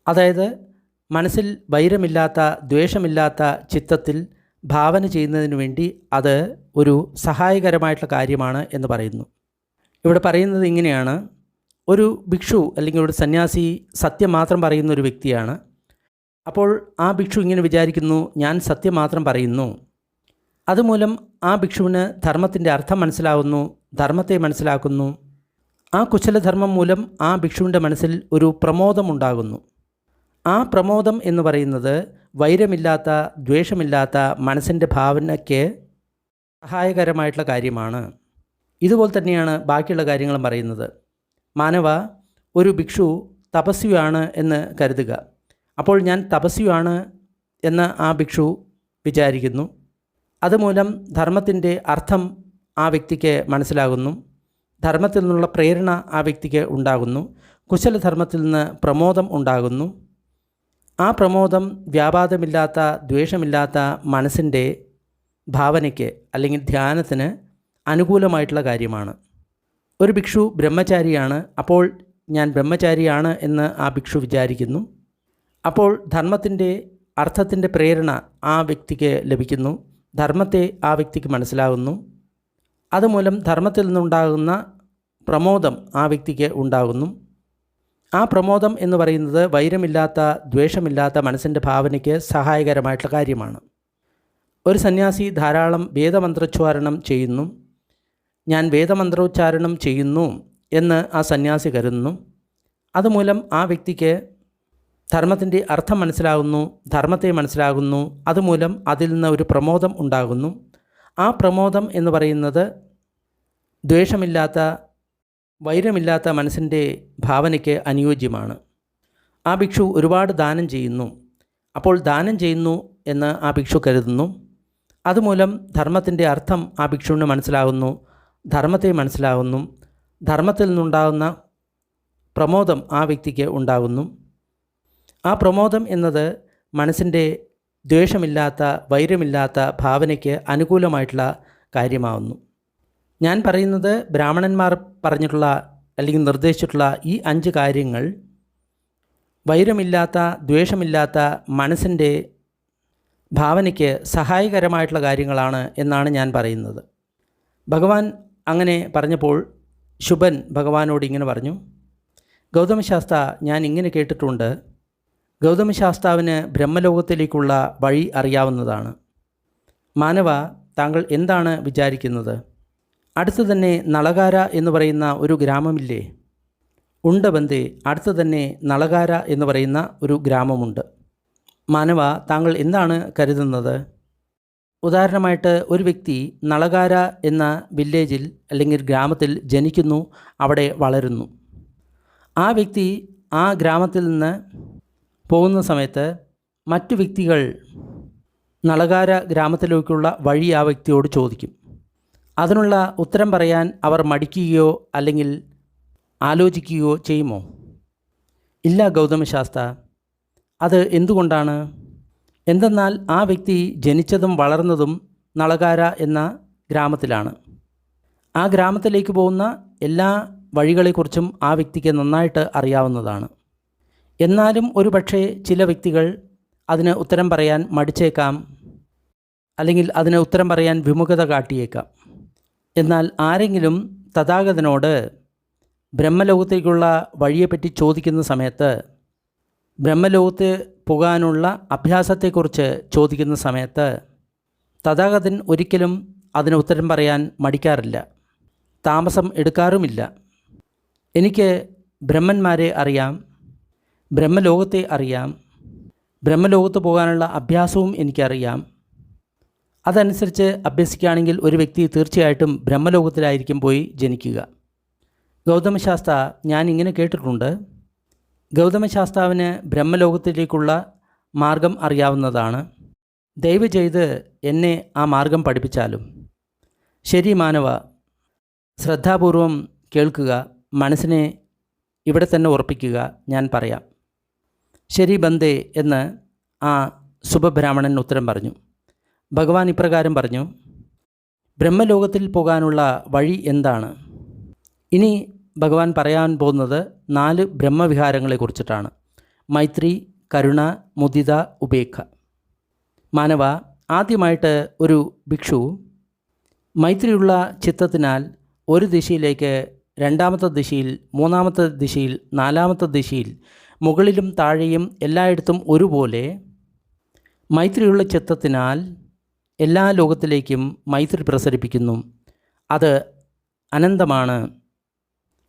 അതായത് മനസ്സിൽ വൈരമില്ലാത്ത ദ്വേഷമില്ലാത്ത ചിത്തത്തിൽ ഭാവന ചെയ്യുന്നതിന് വേണ്ടി അത് ഒരു സഹായകരമായിട്ടുള്ള കാര്യമാണ് എന്ന് പറയുന്നു. ഇവിടെ പറയുന്നത് ഇങ്ങനെയാണ്, ഒരു ഭിക്ഷു അല്ലെങ്കിൽ ഒരു സന്യാസി സത്യം മാത്രം പറയുന്ന ഒരു വ്യക്തിയാണ്. അപ്പോൾ ആ ഭിക്ഷു ഇങ്ങനെ വിചാരിക്കുന്നു, ഞാൻ സത്യം മാത്രം പറയുന്നു. അതുമൂലം ആ ഭിക്ഷുവിന് ധർമ്മത്തിൻ്റെ അർത്ഥം മനസ്സിലാവുന്നു, ധർമ്മത്തെ മനസ്സിലാക്കുന്നു. ആ കുശലധർമ്മം മൂലം ആ ഭിക്ഷുവിൻ്റെ മനസ്സിൽ ഒരു പ്രമോദമുണ്ടാകുന്നു. ആ പ്രമോദം എന്ന് പറയുന്നത് വൈരമില്ലാത്ത ദ്വേഷമില്ലാത്ത മനസ്സിൻ്റെ ഭാവനയ്ക്ക് സഹായകരമായിട്ടുള്ള കാര്യമാണ്. ഇതുപോലെ തന്നെയാണ് ബാക്കിയുള്ള കാര്യങ്ങളും പറയുന്നത്. മാനവ, ഒരു ഭിക്ഷു തപസ്വിയാണ് എന്ന് കരുതുക. അപ്പോൾ ഞാൻ തപസ്വിയാണ് എന്ന് ആ ഭിക്ഷു വിചാരിക്കുന്നു. അതുമൂലം ധർമ്മത്തിൻ്റെ അർത്ഥം ആ വ്യക്തിക്ക് മനസ്സിലാകുന്നു, ധർമ്മത്തിൽ നിന്നുള്ള പ്രേരണ ആ വ്യക്തിക്ക് ഉണ്ടാകുന്നു, കുശലധർമ്മത്തിൽ നിന്ന് പ്രമോദം ഉണ്ടാകുന്നു. ആ പ്രമോദം വ്യാപാദമില്ലാത്ത ദ്വേഷമില്ലാത്ത മനസ്സിൻ്റെ ഭാവനയ്ക്ക് അല്ലെങ്കിൽ ധ്യാനത്തിന് അനുകൂലമായിട്ടുള്ള കാര്യമാണ്. ഒരു ഭിക്ഷു ബ്രഹ്മചാരിയാണ്. അപ്പോൾ ഞാൻ ബ്രഹ്മചാരിയാണ് എന്ന് ആ ഭിക്ഷു വിചാരിക്കുന്നു. അപ്പോൾ ധർമ്മത്തിൻ്റെ അർത്ഥത്തിൻ്റെ പ്രേരണ ആ വ്യക്തിക്ക് ലഭിക്കുന്നു. ധർമ്മത്തെ ആ വ്യക്തിക്ക് മനസ്സിലാകുന്നു. അതുമൂലം ധർമ്മത്തിൽ നിന്നുണ്ടാകുന്ന പ്രമോദം ആ വ്യക്തിക്ക് ഉണ്ടാകുന്നു. ആ പ്രമോദം എന്ന് പറയുന്നത് വൈരമില്ലാത്ത, ദ്വേഷമില്ലാത്ത മനസ്സിൻ്റെ ഭാവനയ്ക്ക് സഹായകരമായിട്ടുള്ള കാര്യമാണ്. ഒരു സന്യാസി ധാരാളം വേദമന്ത്രോച്ചാരണം ചെയ്യുന്നു. ഞാൻ വേദമന്ത്രോച്ചാരണം ചെയ്യുന്നു എന്ന് ആ സന്യാസി കരുതുന്നു. അതുമൂലം ആ വ്യക്തിക്ക് ധർമ്മത്തിൻ്റെ അർത്ഥം മനസ്സിലാകുന്നു, ധർമ്മത്തെ മനസ്സിലാകുന്നു. അതുമൂലം അതിൽ നിന്ന് ഒരു പ്രമോദം ഉണ്ടാകുന്നു. ആ പ്രമോദം എന്ന് പറയുന്നത് ദ്വേഷമില്ലാത്ത, വൈരമില്ലാത്ത മനസ്സിൻ്റെ ഭാവനയ്ക്ക് അനുയോജ്യമാണ്. ആ ഭിക്ഷു ഒരുപാട് ദാനം ചെയ്യുന്നു. അപ്പോൾ ദാനം ചെയ്യുന്നു എന്ന് ആ ഭിക്ഷു കരുതുന്നു. അതുമൂലം ധർമ്മത്തിൻ്റെ അർത്ഥം ആ ഭിക്ഷുവിന് മനസ്സിലാകുന്നു, ധർമ്മത്തെ മനസ്സിലാകുന്നു. ധർമ്മത്തിൽ നിന്നുണ്ടാകുന്ന പ്രമോദം ആ വ്യക്തിക്ക് ഉണ്ടാകുന്നു. ആ പ്രമോദം എന്നത് മനസ്സിൻ്റെ ദ്വേഷമില്ലാത്ത, വൈരമില്ലാത്ത ഭാവനയ്ക്ക് അനുകൂലമായിട്ടുള്ള കാര്യമാവുന്നു. ഞാൻ പറയുന്നത് ബ്രാഹ്മണന്മാർ പറഞ്ഞിട്ടുള്ള അല്ലെങ്കിൽ നിർദ്ദേശിച്ചിട്ടുള്ള ഈ 5 കാര്യങ്ങൾ വൈരമില്ലാത്ത, ദ്വേഷമില്ലാത്ത മനസ്സിൻ്റെ ഭാവനയ്ക്ക് സഹായകരമായിട്ടുള്ള കാര്യങ്ങളാണ് എന്നാണ് ഞാൻ പറയുന്നത്. ഭഗവാൻ അങ്ങനെ പറഞ്ഞപ്പോൾ ശുഭൻ ഭഗവാനോട് ഇങ്ങനെ പറഞ്ഞു, ഗൗതമശാസ്ത്ര, ഞാൻ ഇങ്ങനെ കേട്ടിട്ടുണ്ട്, ഗൗതമശാസ്താവിന് ബ്രഹ്മലോകത്തിലേക്കുള്ള വഴി അറിയാവുന്നതാണ്. മാനവ, താങ്കൾ എന്താണ് വിചാരിക്കുന്നത്? അടുത്ത് തന്നെ നളകാര എന്ന് പറയുന്ന ഒരു ഗ്രാമമില്ലേ? ഉണ്ട് ബന്ദേ, അടുത്ത് തന്നെ നളകാര എന്ന് പറയുന്ന ഒരു ഗ്രാമമുണ്ട്. മാനവ, താങ്കൾ എന്താണ് കരുതുന്നത്? ഉദാഹരണമായിട്ട് ഒരു വ്യക്തി നളകാര എന്ന വില്ലേജിൽ അല്ലെങ്കിൽ ഗ്രാമത്തിൽ ജനിക്കുന്നു, അവിടെ വളരുന്നു. ആ വ്യക്തി ആ ഗ്രാമത്തിൽ നിന്ന് പോകുന്ന സമയത്ത് മറ്റു വ്യക്തികൾ നളകാര ഗ്രാമത്തിലേക്കുള്ള വഴി ആ വ്യക്തിയോട് ചോദിക്കും. അതിനുള്ള ഉത്തരം പറയാൻ അവർ മടിക്കുകയോ അല്ലെങ്കിൽ ആലോചിക്കുകയോ ചെയ്യുമോ? ഇല്ല ഗൗതമശാസ്ത്ര. അത് എന്തുകൊണ്ടാണ്? എന്തെന്നാൽ ആ വ്യക്തി ജനിച്ചതും വളർന്നതും നളകാര എന്ന ഗ്രാമത്തിലാണ്. ആ ഗ്രാമത്തിലേക്ക് പോകുന്ന എല്ലാ വഴികളെക്കുറിച്ചും ആ വ്യക്തിക്ക് നന്നായിട്ട് അറിയാവുന്നതാണ്. എന്നാലും ഒരു പക്ഷേ ചില വ്യക്തികൾ അതിന് ഉത്തരം പറയാൻ മടിച്ചേക്കാം, അല്ലെങ്കിൽ അതിന് ഉത്തരം പറയാൻ വിമുഖത കാട്ടിയേക്കാം. എന്നാൽ ആരെങ്കിലും തഥാഗതനോട് ബ്രഹ്മലോകത്തേക്കുള്ള വഴിയെപ്പറ്റി ചോദിക്കുന്ന സമയത്ത്, ബ്രഹ്മലോകത്ത് പോകാനുള്ള അഭ്യാസത്തെക്കുറിച്ച് ചോദിക്കുന്ന സമയത്ത് തഥാഗതൻ ഒരിക്കലും അതിന് ഉത്തരം പറയാൻ മടിക്കാറില്ല, താമസം എടുക്കാറുമില്ല. എനിക്ക് ബ്രഹ്മന്മാരെ അറിയാം, ബ്രഹ്മലോകത്തെ അറിയാം, ബ്രഹ്മലോകത്ത് പോകാനുള്ള അഭ്യാസവും എനിക്കറിയാം. അതനുസരിച്ച് അഭ്യസിക്കുകയാണെങ്കിൽ ഒരു വ്യക്തി തീർച്ചയായിട്ടും ബ്രഹ്മലോകത്തിലായിരിക്കും പോയി ജനിക്കുക. ഗൗതമശാസ്ത്ര, ഞാൻ ഇങ്ങനെ കേട്ടിട്ടുണ്ട്, ഗൗതമശാസ്താവിന് ബ്രഹ്മലോകത്തിലേക്കുള്ള മാർഗം അറിയാവുന്നതാണ്. ദയവ് ചെയ്ത് എന്നെ ആ മാർഗം പഠിപ്പിച്ചാലും. ശരി മാനവ, ശ്രദ്ധാപൂർവം കേൾക്കുക, മനസ്സിനെ ഇവിടെ തന്നെ ഉറപ്പിക്കുക, ഞാൻ പറയാം. ശരി ബന്ദേ എന്ന് ആ ശുഭബ്രാഹ്മണൻ ഉത്തരം പറഞ്ഞു. ഭഗവാൻ ഇപ്രകാരം പറഞ്ഞു, ബ്രഹ്മലോകത്തിൽ പോകാനുള്ള വഴി എന്താണ്? ഇനി ഭഗവാൻ പറയാൻ പോകുന്നത് 4 ബ്രഹ്മവിഹാരങ്ങളെക്കുറിച്ചിട്ടാണ്. മൈത്രി, കരുണ, മുദിത, ഉപേക്ഷ. മാനവ, ആദ്യമായിട്ട് ഒരു ഭിക്ഷു മൈത്രിയുള്ള ചിത്തത്തിനാൽ ഒരു ദിശയിലേക്ക്, രണ്ടാമത്തെ ദിശയിൽ, മൂന്നാമത്തെ ദിശയിൽ, നാലാമത്തെ ദിശയിൽ, മുകളിലും താഴെയും എല്ലായിടത്തും ഒരുപോലെ മൈത്രിയുള്ള ചിത്തത്തിനാൽ എല്ലാ ലോകത്തിലേക്കും മൈത്രി പ്രസരിപ്പിക്കുന്നു. അത് അനന്തമാണ്,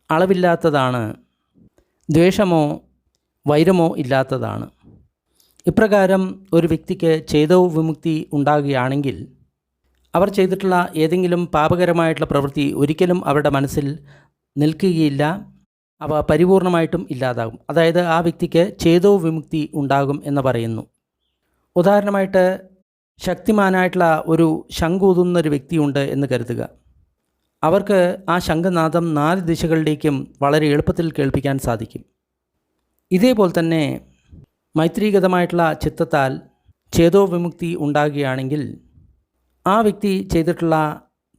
അളവില്ലാത്തതാണ്, ദ്വേഷമോ വൈരമോ ഇല്ലാത്തതാണ്. ഇപ്രകാരം ഒരു വ്യക്തിക്ക് ചേതോ വിമുക്തി ഉണ്ടാകുകയാണെങ്കിൽ അവർ ചെയ്തിട്ടുള്ള ഏതെങ്കിലും പാപകരമായിട്ടുള്ള പ്രവൃത്തി ഒരിക്കലും അവരുടെ മനസ്സിൽ നിൽക്കുകയില്ല, അവ പരിപൂർണമായിട്ടും ഇല്ലാതാകും. അതായത് ആ വ്യക്തിക്ക് ചേതോ വിമുക്തി ഉണ്ടാകും എന്ന് പറയുന്നു. ഉദാഹരണമായിട്ട് ശക്തിമാനായിട്ടുള്ള ഒരു ശംഖൂതുന്നൊരു വ്യക്തിയുണ്ട് എന്ന് കരുതുക. അവർക്ക് ആ ശംഖനാദം 4 ദിശകളിലേക്കും വളരെ എളുപ്പത്തിൽ കേൾപ്പിക്കാൻ സാധിക്കും. ഇതേപോലെ തന്നെ മൈത്രീഗതമായിട്ടുള്ള ചിത്തത്താൽ ചേതോ വിമുക്തി ഉണ്ടാകുകയാണെങ്കിൽ ആ വ്യക്തി ചെയ്തിട്ടുള്ള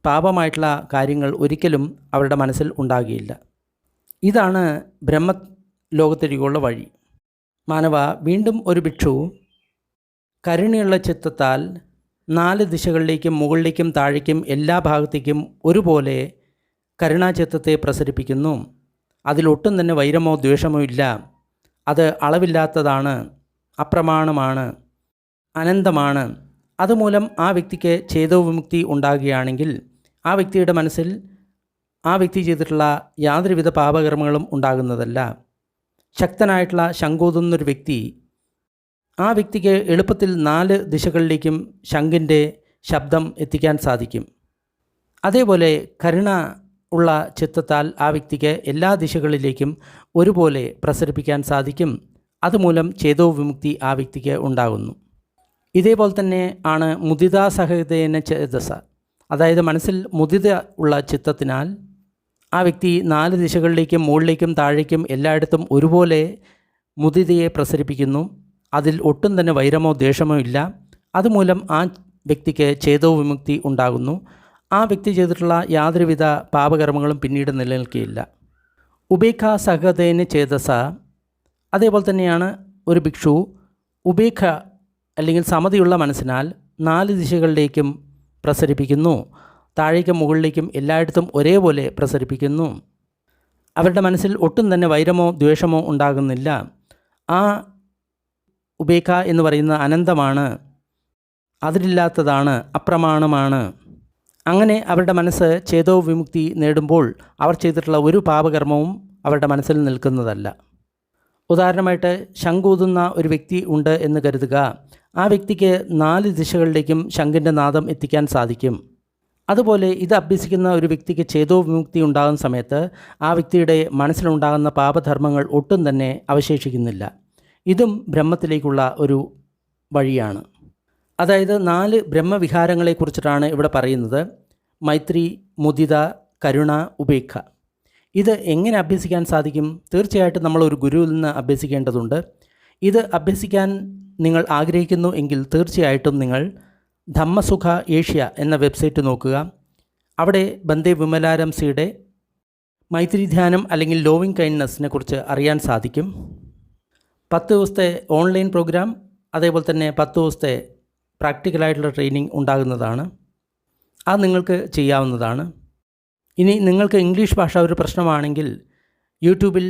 പാപമായിട്ടുള്ള കാര്യങ്ങൾ ഒരിക്കലും അവരുടെ മനസ്സിൽ ഉണ്ടാകുകയില്ല. ഇതാണ് ബ്രഹ്മലോകത്തിലേക്കുള്ള വഴി. മാനവ, വീണ്ടും ഒരു ഭിക്ഷു കരുണയുള്ള ചിത്തത്താൽ 4 ദിശകളിലേക്കും മുകളിലേക്കും താഴേക്കും എല്ലാ ഭാഗത്തേക്കും ഒരുപോലെ കരുണാചിത്തത്തെ പ്രസരിപ്പിക്കുന്നു. അതിലൊട്ടും തന്നെ വൈരമോ ദ്വേഷമോ ഇല്ല. അത് അളവില്ലാത്തതാണ്, അപ്രമാണമാണ്, അനന്തമാണ്. അതുമൂലം ആ വ്യക്തിക്ക് ഛേദോവിമുക്തി ഉണ്ടാകുകയാണെങ്കിൽ ആ വ്യക്തിയുടെ മനസ്സിൽ ആ വ്യക്തി ചെയ്തിട്ടുള്ള യാതൊരുവിധ പാപകർമ്മങ്ങളും ഉണ്ടാകുന്നതല്ല. ശക്തനായിട്ടുള്ള ശംഖൂതുന്നൊരു വ്യക്തി, ആ വ്യക്തിക്ക് എളുപ്പത്തിൽ 4 ദിശകളിലേക്കും ശംഖിൻ്റെ ശബ്ദം എത്തിക്കാൻ സാധിക്കും. അതേപോലെ കരുണ ഉള്ള ചിത്തത്താൽ ആ വ്യക്തിക്ക് എല്ലാ ദിശകളിലേക്കും ഒരുപോലെ പ്രസരിപ്പിക്കാൻ സാധിക്കും. അതുമൂലം ചേതോ വിമുക്തി ആ വ്യക്തിക്ക് ഉണ്ടാകുന്നു. ഇതേപോലെ തന്നെ ആണ് മുദിതാസഹൃദയേന ചേതസ, അതായത് മനസ്സിൽ മുദിത ഉള്ള ചിത്തത്തിനാൽ ആ വ്യക്തി 4 ദിശകളിലേക്കും മുകളിലേക്കും താഴേക്കും എല്ലായിടത്തും ഒരുപോലെ മുദിതയെ പ്രസരിപ്പിക്കുന്നു. അതിൽ ഒട്ടും തന്നെ വൈരമോ ദ്വേഷമോ ഇല്ല. അതുമൂലം ആ വ്യക്തിക്ക് ചേതോ വിമുക്തി ഉണ്ടാകുന്നു. ആ വ്യക്തി ചെയ്തിട്ടുള്ള യാതൊരുവിധ പാപകർമ്മങ്ങളും പിന്നീട് നിലനിൽക്കുകയില്ല. ഉപേക്ഷ സഹൃദയേന ചേതസ, അതേപോലെ തന്നെയാണ് ഒരു ഭിക്ഷു ഉപേക്ഷ അല്ലെങ്കിൽ സമതിയുള്ള മനസ്സിനാൽ 4 ദിശകളിലേക്കും പ്രസരിപ്പിക്കുന്നു. താഴേക്കും മുകളിലേക്കും എല്ലായിടത്തും ഒരേപോലെ പ്രസരിപ്പിക്കുന്നു. അവരുടെ മനസ്സിൽ ഒട്ടും തന്നെ വൈരമോ ദ്വേഷമോ ഉണ്ടാകുന്നില്ല. ആ ഉപേക്ഷ എന്ന് പറയുന്ന അനന്തമാണ്, അതിരില്ലാത്തതാണ്, അപ്രമാണമാണ്. അങ്ങനെ അവരുടെ മനസ്സ് ചേതോ വിമുക്തി നേടുമ്പോൾ അവർ ചെയ്തിട്ടുള്ള ഒരു പാപകർമ്മവും അവരുടെ മനസ്സിൽ നിൽക്കുന്നതല്ല. ഉദാഹരണമായിട്ട് ശംഖൂതുന്ന ഒരു വ്യക്തി ഉണ്ട് എന്ന് കരുതുക. ആ വ്യക്തിക്ക് 4 ദിശകളിലേക്കും ശംഖിൻ്റെ നാദം എത്തിക്കാൻ സാധിക്കും. അതുപോലെ ഇത് അഭ്യസിക്കുന്ന ഒരു വ്യക്തിക്ക് ചേതോ വിമുക്തി ഉണ്ടാകുന്ന സമയത്ത് ആ വ്യക്തിയുടെ മനസ്സിലുണ്ടാകുന്ന പാപധർമ്മങ്ങൾ ഒട്ടും തന്നെ അവശേഷിക്കുന്നില്ല. ഇതും ബ്രഹ്മത്തിലേക്കുള്ള ഒരു വഴിയാണ്. അതായത് 4 ബ്രഹ്മവിഹാരങ്ങളെക്കുറിച്ചിട്ടാണ് ഇവിടെ പറയുന്നത്. മൈത്രി, മുദിത, കരുണ, ഉപേക്ഷ. ഇത് എങ്ങനെ അഭ്യസിക്കാൻ സാധിക്കും? തീർച്ചയായിട്ടും നമ്മൾ ഒരു ഗുരുവിൽ നിന്ന് അഭ്യസിക്കേണ്ടതുണ്ട്. ഇത് അഭ്യസിക്കാൻ നിങ്ങൾ ആഗ്രഹിക്കുന്നു എങ്കിൽ തീർച്ചയായിട്ടും നിങ്ങൾ ധമ്മസുഖ ഏഷ്യ എന്ന വെബ്സൈറ്റ് നോക്കുക. അവിടെ ബന്ദേ വിമലാരംസിയുടെ മൈത്രി ധ്യാനം അല്ലെങ്കിൽ ലോവിങ് കൈൻഡ്നെസ്സിനെ കുറിച്ച് അറിയാൻ സാധിക്കും. 10 ദിവസത്തെ ഓൺലൈൻ പ്രോഗ്രാം, അതേപോലെ തന്നെ 10 ദിവസത്തെ പ്രാക്ടിക്കലായിട്ടുള്ള ട്രെയിനിങ് ഉണ്ടാകുന്നതാണ്. അത് നിങ്ങൾക്ക് ചെയ്യാവുന്നതാണ്. ഇനി നിങ്ങൾക്ക് ഇംഗ്ലീഷ് ഭാഷ ഒരു പ്രശ്നമാണെങ്കിൽ യൂട്യൂബിൽ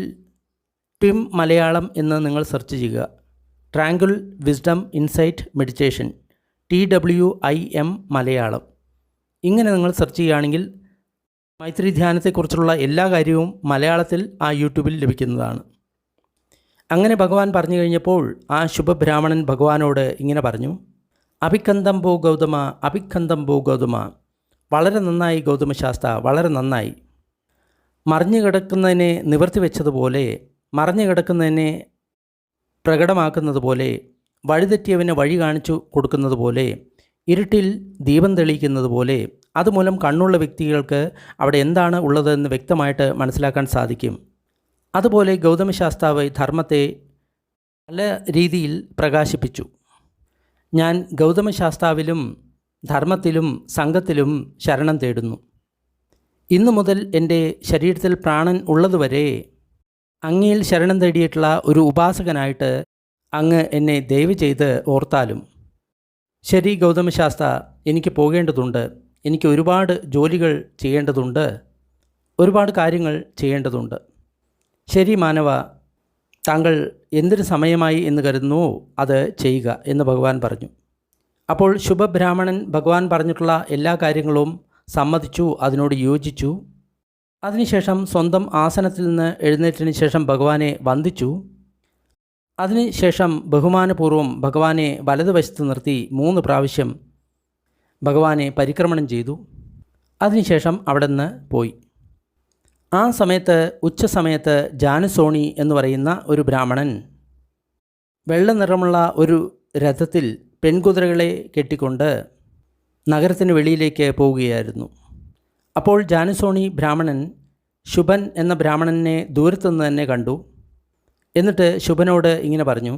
ട്വിം മലയാളം എന്ന് നിങ്ങൾ സെർച്ച് ചെയ്യുക. Triangle wisdom insight meditation, TWIM Malayalam. ഇങ്ങനെ നിങ്ങൾ സെർച്ച് ചെയ്യുകയാണെങ്കിൽ മൈത്രി ധ്യാനത്തെക്കുറിച്ചുള്ള എല്ലാ കാര്യവും മലയാളത്തിൽ ആ യൂട്യൂബിൽ ലഭിക്കുന്നതാണ്. അങ്ങനെ ഭഗവാൻ പറഞ്ഞു കഴിഞ്ഞപ്പോൾ ആ ശുഭബ്രാഹ്മണൻ ഭഗവാനോട് ഇങ്ങനെ പറഞ്ഞു: അഭിക്കന്തം ഭോ ഗൗതമ, അഭിക്കന്തം ഭോ ഗൗതമ. വളരെ നന്നായി ഗൗതമശാസ്ത്ര, വളരെ നന്നായി. മറിഞ്ഞു കിടക്കുന്നതിനെ നിവർത്തി വെച്ചതുപോലെ, മറിഞ്ഞു കിടക്കുന്നതിനെ പ്രകടമാക്കുന്നത് പോലെ, വഴിതെറ്റിയവന് വഴി കാണിച്ചു കൊടുക്കുന്നത് പോലെ, ഇരുട്ടിൽ ദീപം തെളിയിക്കുന്നത് പോലെ, അതുമൂലം കണ്ണുള്ള വ്യക്തികൾക്ക് അവിടെ എന്താണ് ഉള്ളതെന്ന് വ്യക്തമായിട്ട് മനസ്സിലാക്കാൻ സാധിക്കും. അതുപോലെ ഗൗതമശാസ്താവ് ധർമ്മത്തെ പല രീതിയിൽ പ്രകാശിപ്പിച്ചു. ഞാൻ ഗൗതമശാസ്താവിലും ധർമ്മത്തിലും സംഘത്തിലും ശരണം തേടുന്നു. ഇന്നു മുതൽ എൻ്റെ ശരീരത്തിൽ പ്രാണൻ ഉള്ളതുവരെ അങ്ങയിൽ ശരണം തേടിയിട്ടുള്ള ഒരു ഉപാസകനായിട്ട് അങ്ങ് എന്നെ ദയവ് ചെയ്ത് ഓർത്താലും. ശരി ഗൗതമശാസ്ത്ര, എനിക്ക് പോകേണ്ടതുണ്ട്. എനിക്ക് ഒരുപാട് ജോലികൾ ചെയ്യേണ്ടതുണ്ട്, ഒരുപാട് കാര്യങ്ങൾ ചെയ്യേണ്ടതുണ്ട്. ശരി മാനവ, താങ്കൾ എന്തൊരു സമയമായി എന്ന് കരുതുന്നുവോ അത് ചെയ്യുക എന്ന് ഭഗവാൻ പറഞ്ഞു. അപ്പോൾ ശുഭബ്രാഹ്മണൻ ഭഗവാൻ പറഞ്ഞിട്ടുള്ള എല്ലാ കാര്യങ്ങളും സമ്മതിച്ചു, അതിനോട് യോജിച്ചു. അതിനുശേഷം സ്വന്തം ആസനത്തിൽ നിന്ന് എഴുന്നേറ്റതിന് ശേഷം ഭഗവാനെ വന്ദിച്ചു. അതിനുശേഷം ബഹുമാനപൂർവ്വം ഭഗവാനെ വലതുവശത്ത് നിർത്തി 3 പ്രാവശ്യം ഭഗവാനെ പരിക്രമണം ചെയ്തു. അതിനുശേഷം അവിടെ നിന്ന് പോയി. ആ സമയത്ത് ഉച്ചസമയത്ത് ജാനുസോണി എന്ന് പറയുന്ന ഒരു ബ്രാഹ്മണൻ വെള്ള നിറമുള്ള ഒരു രഥത്തിൽ പെൺകുതിരകളെ കെട്ടിക്കൊണ്ട് നഗരത്തിന് വെളിയിലേക്ക് പോവുകയായിരുന്നു. അപ്പോൾ ജാനുസോണി ബ്രാഹ്മണൻ ശുഭൻ എന്ന ബ്രാഹ്മണനെ ദൂരത്തുനിന്ന് തന്നെ കണ്ടു. എന്നിട്ട് ശുഭനോട് ഇങ്ങനെ പറഞ്ഞു: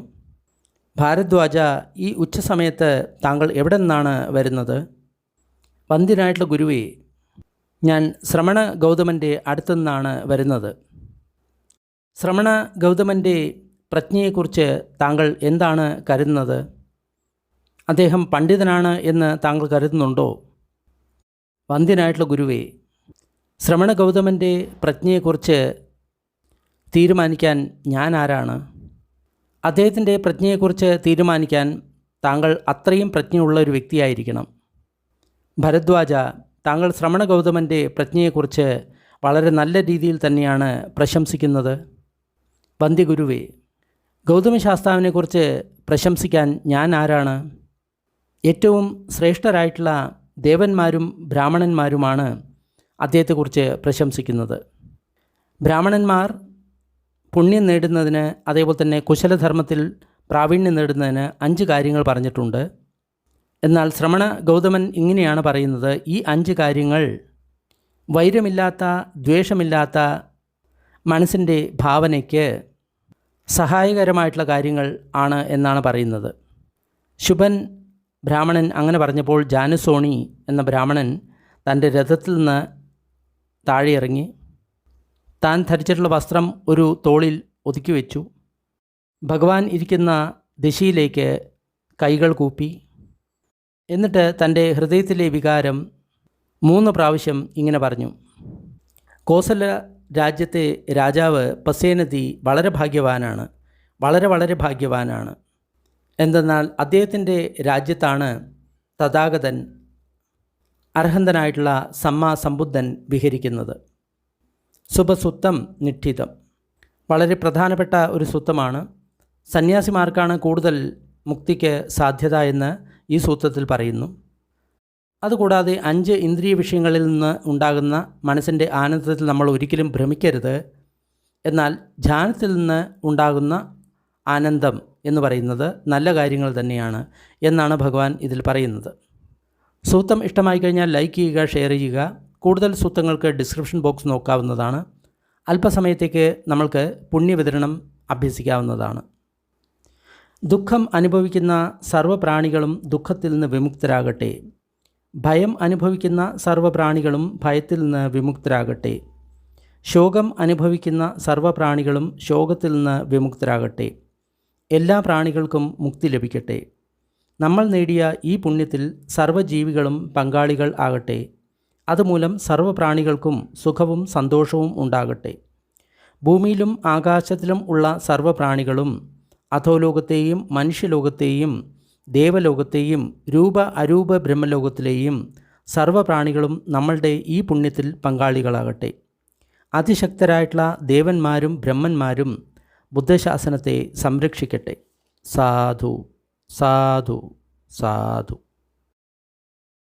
ഭാരദ്വാജ, ഈ ഉച്ചസമയത്ത് താങ്കൾ എവിടെ നിന്നാണ് വരുന്നത്? വന്ദ്യനായിട്ടുള്ള ഗുരുവേ, ഞാൻ ശ്രമണ ഗൗതമൻ്റെ അടുത്തു നിന്നാണ് വരുന്നത്. ശ്രമണ ഗൗതമൻ്റെ പ്രജ്ഞയെക്കുറിച്ച് താങ്കൾ എന്താണ് കരുതുന്നത്? അദ്ദേഹം പണ്ഡിതനാണ് എന്ന് താങ്കൾ കരുതുന്നുണ്ടോ? വന്ദ്യനായിട്ടുള്ള ഗുരുവേ, ശ്രമണ ഗൗതമൻ്റെ പ്രജ്ഞയെക്കുറിച്ച് തീരുമാനിക്കാൻ ഞാൻ ആരാണ്? അദ്ദേഹത്തിൻ്റെ പ്രജ്ഞയെക്കുറിച്ച് തീരുമാനിക്കാൻ താങ്കൾ അത്രയും പ്രജ്ഞയുള്ള ഒരു വ്യക്തിയായിരിക്കണം. ഭരദ്വാജ, താങ്കൾ ശ്രമണ ഗൗതമൻ്റെ പ്രജ്ഞയെക്കുറിച്ച് വളരെ നല്ല രീതിയിൽ തന്നെയാണ് പ്രശംസിക്കുന്നത്. വന്ദ്യഗുരുവേ, ഗൗതമശാസ്താവിനെക്കുറിച്ച് പ്രശംസിക്കാൻ ഞാൻ ആരാണ്? ഏറ്റവും ശ്രേഷ്ഠരായിട്ടുള്ള ദേവന്മാരും ബ്രാഹ്മണന്മാരുമാണ് അദ്ദേഹത്തെക്കുറിച്ച് പ്രശംസിക്കുന്നത്. ബ്രാഹ്മണന്മാർ പുണ്യം നേടുന്നതിന്, അതേപോലെ തന്നെ കുശലധർമ്മത്തിൽ പ്രാവീണ്യം നേടുന്നതിന് 5 കാര്യങ്ങൾ പറഞ്ഞിട്ടുണ്ട്. എന്നാൽ ശ്രമണ ഗൗതമൻ ഇങ്ങനെയാണ് പറയുന്നത്: ഈ 5 കാര്യങ്ങൾ വൈരമില്ലാത്ത, ദ്വേഷമില്ലാത്ത മനസ്സിൻ്റെ ഭാവനയ്ക്ക് സഹായകരമായിട്ടുള്ള കാര്യങ്ങൾ ആണ് എന്നാണ് പറയുന്നത്. ശുഭൻ ബ്രാഹ്മണൻ അങ്ങനെ പറഞ്ഞപ്പോൾ ജാനുസോണി എന്ന ബ്രാഹ്മണൻ തൻ്റെ രഥത്തിൽ നിന്ന് താഴെ ഇറങ്ങി താൻ ധരിച്ചിട്ടുള്ള വസ്ത്രം ഒരു തോളിൽ ഒതുക്കി വെച്ചു. ഭഗവാൻ ഇരിക്കുന്ന ദിശയിലേക്ക് കൈകൾ കൂപ്പി. എന്നിട്ട് തൻ്റെ ഹൃദയത്തിലെ വികാരം 3 പ്രാവശ്യം ഇങ്ങനെ പറഞ്ഞു: കോസല രാജ്യത്തെ രാജാവ് പസേനതി വളരെ ഭാഗ്യവാനാണ്, വളരെ വളരെ ഭാഗ്യവാനാണ്. എന്തെന്നാൽ അദ്ദേഹത്തിൻ്റെ രാജ്യത്താണ് തഥാഗതൻ, അർഹന്തനായിട്ടുള്ള സമ്മാ സമ്പുദ്ധൻ വിഹരിക്കുന്നത്. ശുഭസുത്തം നിഠിതം, വളരെ പ്രധാനപ്പെട്ട ഒരു സുത്തമാണ്. സന്യാസിമാർക്കാണ് കൂടുതൽ മുക്തിക്ക് സാധ്യത എന്ന് ഈ സൂത്രത്തിൽ പറയുന്നു. അതുകൂടാതെ 5 ഇന്ദ്രിയ വിഷയങ്ങളിൽ നിന്ന് ഉണ്ടാകുന്ന മനസ്സിൻ്റെ ആനന്ദത്തിൽ നമ്മൾ ഒരിക്കലും ഭ്രമിക്കരുത്. എന്നാൽ ധ്യാനത്തിൽ നിന്ന് ഉണ്ടാകുന്ന ആനന്ദം എന്ന് പറയുന്നത് നല്ല കാര്യങ്ങൾ തന്നെയാണ് എന്നാണ് ഭഗവാൻ ഇതിൽ പറയുന്നത്. സൂത്രം ഇഷ്ടമായി കഴിഞ്ഞാൽ ലൈക്ക് ചെയ്യുക, ഷെയർ ചെയ്യുക. കൂടുതൽ സൂത്രങ്ങൾക്ക് ഡിസ്ക്രിപ്ഷൻ ബോക്സ് നോക്കാവുന്നതാണ്. അല്പസമയത്തേക്ക് നമ്മൾക്ക് പുണ്യവിതരണം അഭ്യസിക്കാവുന്നതാണ്. ദുഃഖം അനുഭവിക്കുന്ന സർവ്വപ്രാണികളും ദുഃഖത്തിൽ നിന്ന് വിമുക്തരാകട്ടെ. ഭയം അനുഭവിക്കുന്ന സർവ്വപ്രാണികളും ഭയത്തിൽ നിന്ന് വിമുക്തരാകട്ടെ. ശോകം അനുഭവിക്കുന്ന സർവ്വപ്രാണികളും ശോകത്തിൽ നിന്ന് വിമുക്തരാകട്ടെ. എല്ലാ പ്രാണികൾക്കും മുക്തി ലഭിക്കട്ടെ. നമ്മൾ നേടിയ ഈ പുണ്യത്തിൽ സർവ്വജീവികളും പങ്കാളികൾ ആകട്ടെ. അതുമൂലം സർവ്വപ്രാണികൾക്കും സുഖവും സന്തോഷവും ഉണ്ടാകട്ടെ. ഭൂമിയിലും ആകാശത്തിലും ഉള്ള സർവ്വപ്രാണികളും അധോലോകത്തെയും മനുഷ്യലോകത്തെയും ദേവലോകത്തെയും രൂപ അരൂപ ബ്രഹ്മലോകത്തിലെയും സർവ്വപ്രാണികളും നമ്മളുടെ ഈ പുണ്യത്തിൽ പങ്കാളികളാകട്ടെ. അതിശക്തരായിട്ടുള്ള ദേവന്മാരും ബ്രഹ്മന്മാരും ബുദ്ധശാസനത്തെ സംരക്ഷിക്കട്ടെ. സാധു സാധു സാധു.